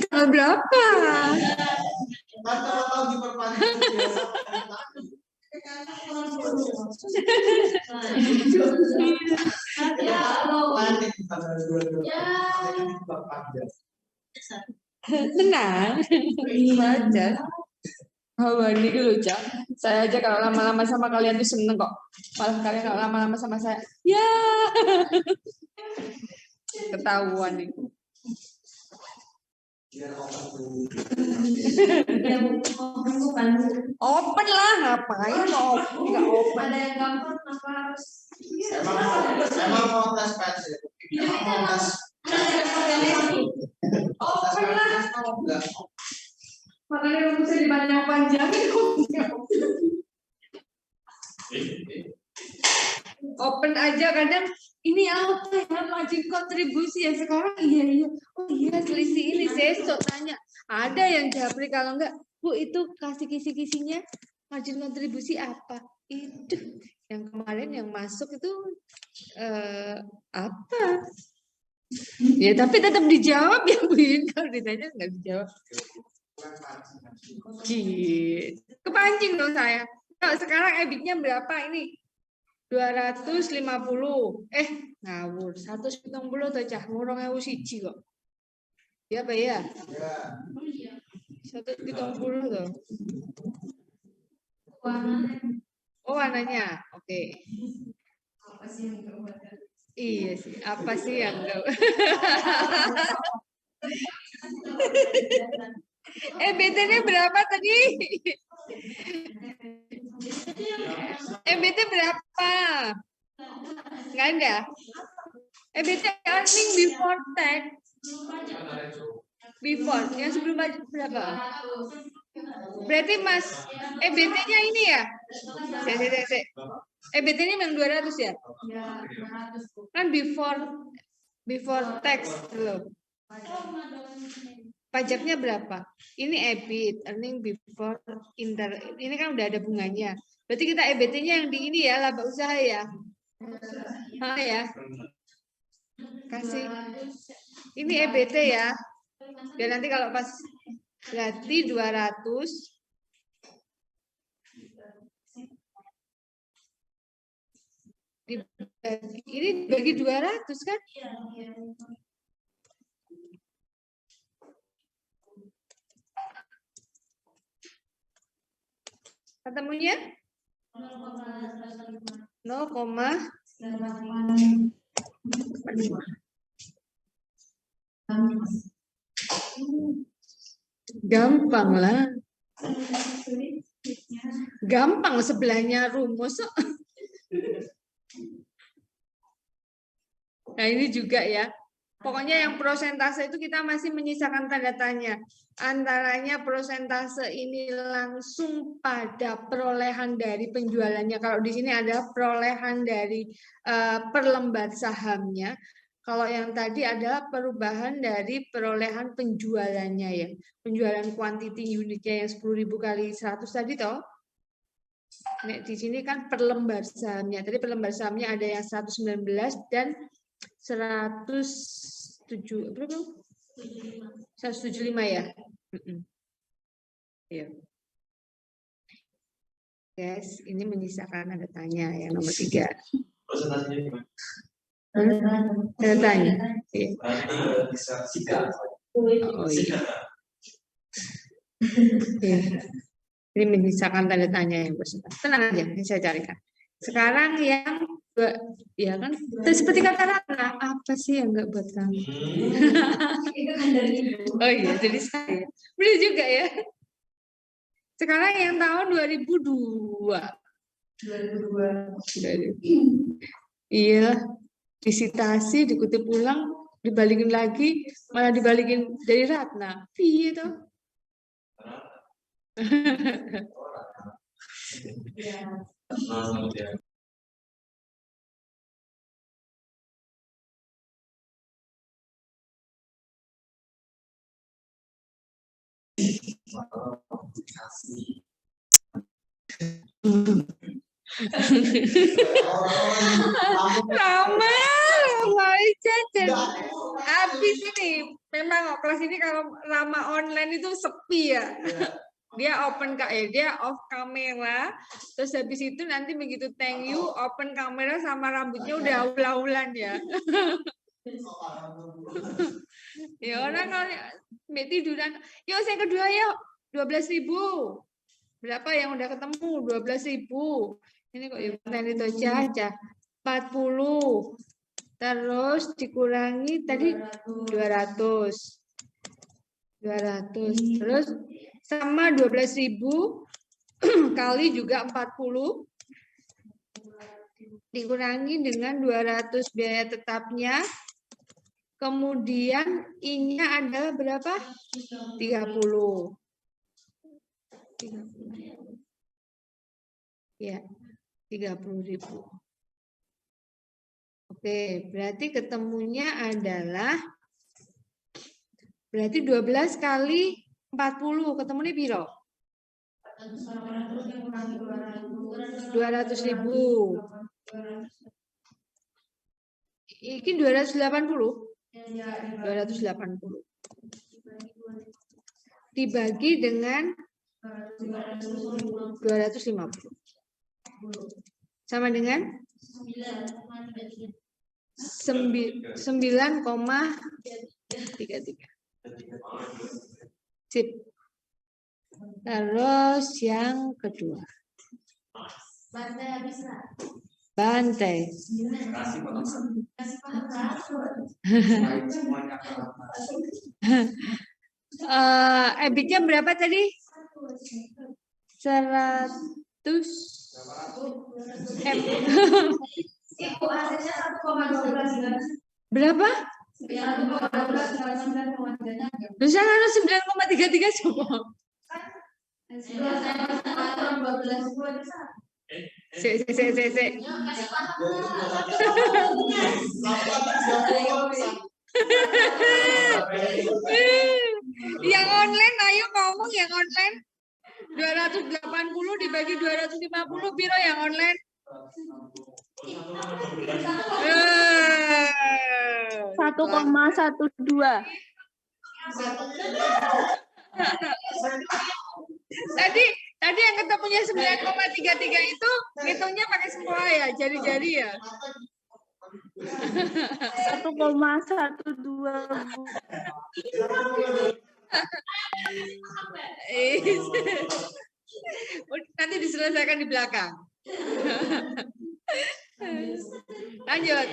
Tanggal berapa? Tenang, aja. Hawa ini dulu, Cak. Saya aja kalau lama-lama sama kalian tuh seneng kok. Malah kalian kalau lama-lama sama saya, ya. Ketahuan nih. Open lah, ngapain open? Nggak open. Ada yang gampang apa harus? Emang mau tes pensil. Emang mau tes. Open lah. Makanya rumusnya dipanjang-panjangin. Open aja kadang ini apa ya margin kontribusi ya sekarang iya oh iya selisih ini sesok tanya ada yang japri kalau enggak Bu itu kasih kisi-kisinya margin kontribusi apa itu yang kemarin yang masuk itu apa ya tapi tetap dijawab ya Bu kalau ditanya nggak dijawab kepancing dong saya kalau sekarang EBIT-nya berapa ini 250 ngawur 170 tuh cah ngurung 1.000 kok ya Pak ya 170 tuh warnanya oke. Apa sih yang enggak? Iya sih apa sih yang enggak EBT-nya berapa tadi? EBT berapa? Enggak ada. EBT earning before tax. Before, yang sebelum pajak berapa? Berarti Mas, EBT-nya ini ya? EBT-nya memang 200 ya? Kan before tax belum. Pajaknya berapa? Ini EBIT, earning before inter. Ini kan udah ada bunganya. Berarti kita EBT-nya yang di ini ya, laba usaha ya. Ya. Kasih. Ini EBT ya. Biar nanti kalau pas berarti 200 ini bagi 200 kan? Ketemunya 0,5. Gampang lah. Gampang sebelahnya rumus. Nah ini juga ya. Pokoknya yang prosentase itu kita masih menyisakan tanda tanya. Antaranya prosentase ini langsung pada perolehan dari penjualannya. Kalau di sini ada perolehan dari per lembar sahamnya. Kalau yang tadi adalah perubahan dari perolehan penjualannya ya. Penjualan quantity unitnya yang 10.000 kali 100 tadi toh. Nih, di sini kan per lembar sahamnya. Tadi per lembar sahamnya ada yang 119 dan 107 berapa? 175 ya. Iya. Guys, ini menyisakan tanda tanya yang nomor 3. Presentasinya gimana? Tanda tanya. Iya. Berarti bisa sikat. Oh iya. Iya. Ini menyisakan tanda tanya yang bersebut. Tenang aja, ini saya carikan. Sekarang yang ya kan seperti kata Ratna, apa sih yang enggak buat kamu? Itu kan dari ibu. Oh iya, jadi saya. Benar juga ya. Sekarang yang tahun 2002. 2002. Iya, disitasi, dikutip ulang, dibalikin lagi, malah dibalikin dari Ratna. Iya toh. Lama jajan. Habis ini, memang kelas ini kalau Rama online itu sepi ya. Dia open dia off kamera, terus habis itu nanti begitu thank you open kamera sama rambutnya udah ulah-ulan ya. Ya orang kalau Mbak tiduran, yuk saya kedua yuk 12.000. Berapa yang udah ketemu? 12.000. Ini kok ya itu aja 40. Terus dikurangi tadi 200. Terus sama 12.000 kali juga 40 dikurangi dengan 200 biaya tetapnya. Kemudian I-nya adalah berapa? 30. Ya, 30.000. Oke, berarti ketemunya adalah berarti 12 kali 40 ketemu nih piro? 200.000. Ini 280. 280. Dibagi dengan 250. Sama dengan 9,33. Sip. Terus yang kedua. Bantai. EBIT-nya berapa tadi? 100 berapa? Bisa harus 9,33 coba. Yang online, ayo ngomong yang online. 280 dibagi 250 biro yang online. 1,12. Tadi yang ketemunya 9,33 itu ngitungnya pakai sempoa ya, jari-jari ya. 1,12. Nanti diselesaikan di belakang. Lanjut.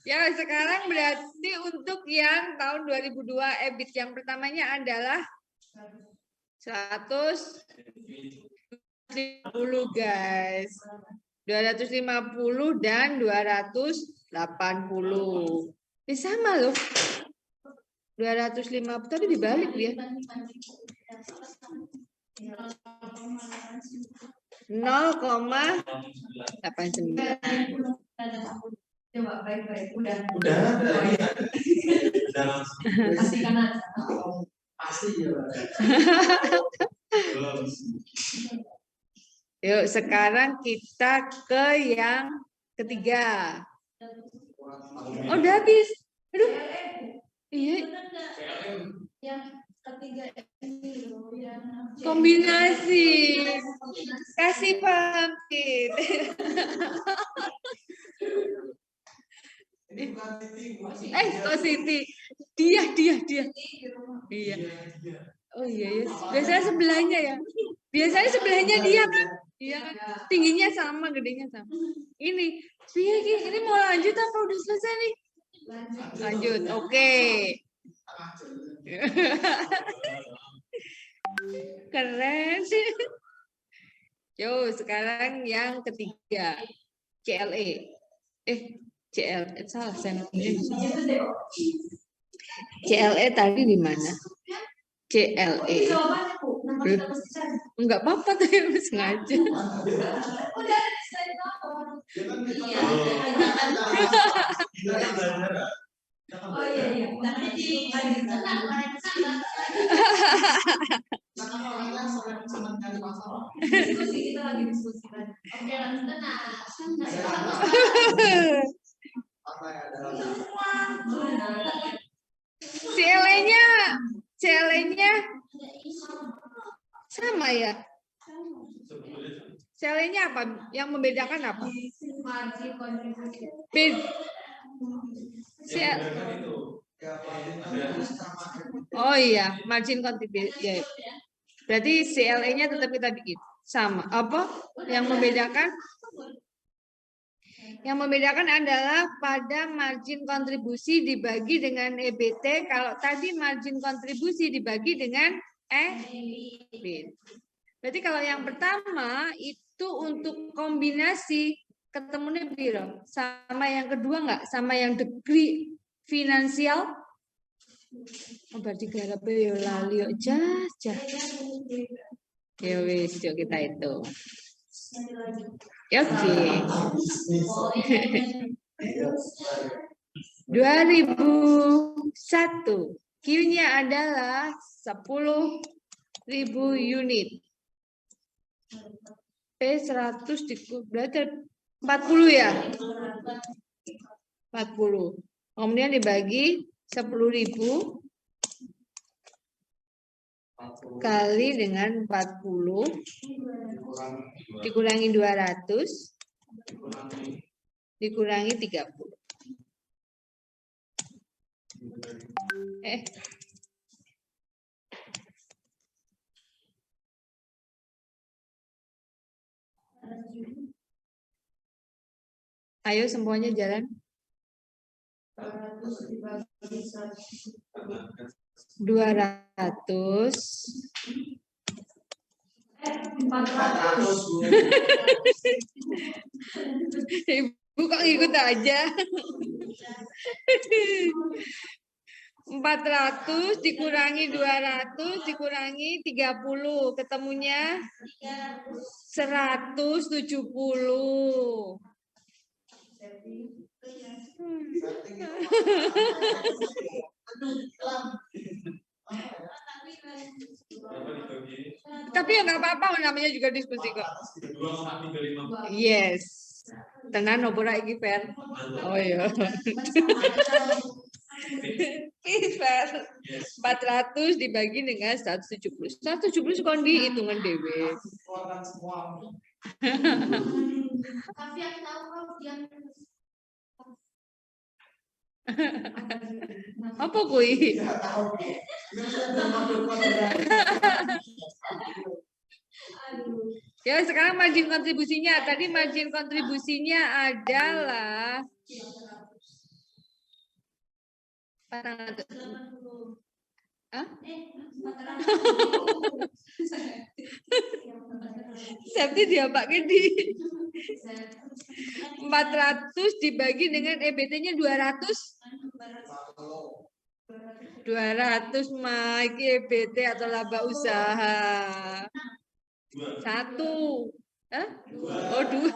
Ya, sekarang berarti untuk yang tahun 2002 EBIT yang pertamanya adalah 100 250 guys. 250 dan 280. Ini sama loh. 250 tapi dibalik dia. 0,89. Coba baik-baik. Udah. Pastikan aja. Pasti ya. Yuk, sekarang kita ke yang ketiga. Oh, udah habis. Aduh. Iya. Yang ketiga ini Kombinasi. Kasih paham, Kit. Kok Siti? Dia. Iya. Oh iya ya. Biasanya sebelahnya ya. Biasanya sebelahnya dia kan. Iya kan. Tingginya sama, gedenya sama. Ini. Ini mau lanjut apa udah selesai nih? Lanjut. Oke. Keren. Yo, sekarang yang ketiga. CLE. CLE salah saya ngomongnya. CLE tadi di mana? CLE. Enggak apa-apa tadi sengaja. Oh iya. Diskusi kita lagi diskusi kan. Oke, CLE-nya sama ya? CLE-nya apa? Yang membedakan apa? margin kontribusi. Oh iya, margin contribution. Ya. Berarti CLE-nya tetap kita bikin sama. Apa? Yang membedakan? Yang membedakan adalah pada margin kontribusi dibagi dengan EBT. Kalau tadi margin kontribusi dibagi dengan EBIT. Berarti kalau yang pertama itu untuk kombinasi ketemunya biro. Sama yang kedua enggak? Sama yang degree finansial. Oh, berarti garap yo lali yo jas. Ya wis, yuk kita itu. Oke. 2001. Q-nya adalah 10.000 unit. P100 berarti 40 ya? 40. Kemudian dibagi 10.000 kali dengan 40 dikurangi 200 dikurangi 30. Ayo semuanya jalan. 200 Ibu kok ikut aja. 400 dikurangi 200 dikurangi 30 ketemunya 170. Tapi ya nggak apa-apa, namanya juga diskusi kok. Yes. Tenan opora iki Fer. Oh iya. Fer. 400 dibagi dengan 170. 170 kon dihitungan dhewe. Tapi aku tahu kok yang apa kuwi? Ya, sekarang margin kontribusinya. Tadi margin kontribusinya adalah 400. Hah? Septi dia Pak Kedi. 400 dibagi dengan EBT-nya 200. 200 mah iki EBT atau laba usaha. 1. Hah? Oh, 2.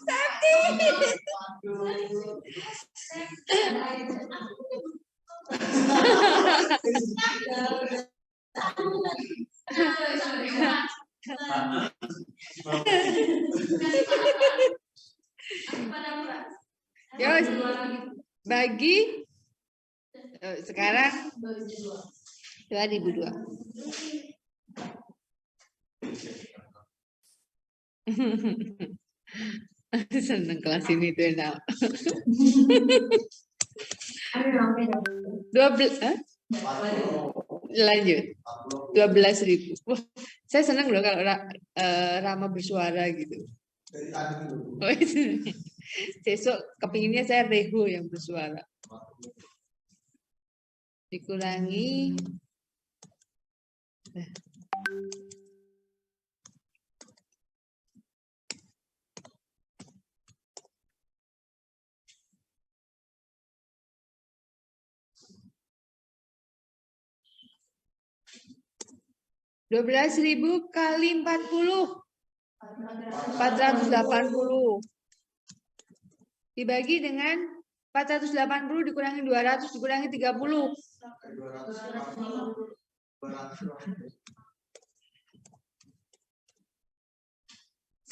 Septi. Yos, bagi sekarang 2002. Seneng kelas ini tuh enak. 12, lanjut. 12.000. Wah, saya senang loh kalau Rama bersuara gitu. Besok kepinginnya saya Rego yang bersuara. Dikurangi. 12.000 kali 40. 480. Dibagi dengan 480 dikurangi 200 dikurangi 30.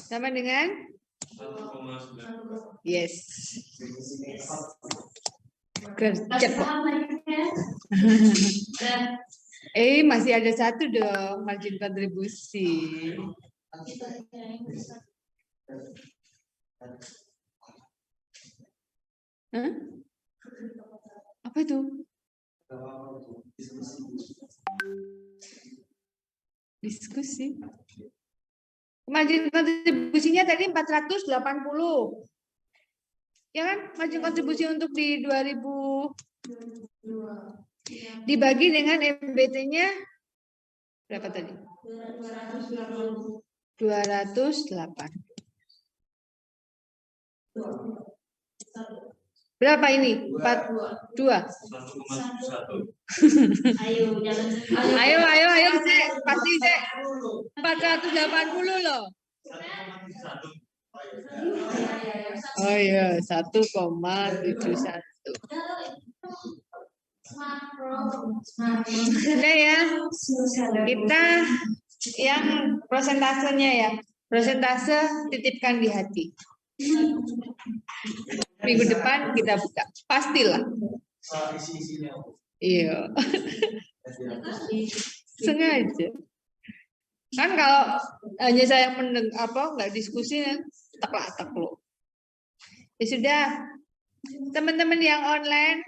Sama dengan? Yes. Gercep. Masih ada satu dong, margin kontribusi. Hah? Apa itu? Diskusi. Margin kontribusinya tadi 480. Ya kan? Margin kontribusi untuk di 2000 dibagi dengan MBT-nya berapa tadi? 208. Berapa ini? 42. Ayo, Cek. Pasti, Cek. 480 loh. Oh iya, 1,71. Udah ya, kita yang prosentasenya ya. Prosentase titipkan di hati. Minggu depan kita buka. Pastilah. Iya. Sengaja. Kan kalau hanya saya nggak diskusi, tak lo. Ya sudah, teman-teman yang online,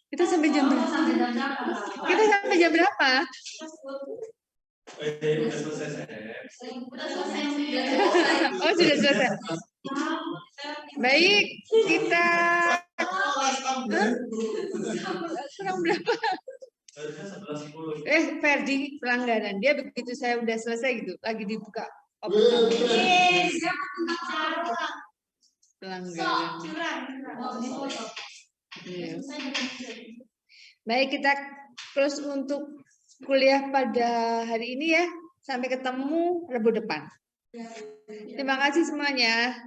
kita sampai jam berapa? Kita sampai jam berapa? Oh, sudah selesai. Baik, kita kurang berapa? Ferdi pelanggaran. Dia begitu saya udah selesai gitu, lagi dibuka. Pelanggaran. Iya. Baik, kita close untuk kuliah pada hari ini ya. Sampai ketemu Rabu depan. Terima kasih semuanya.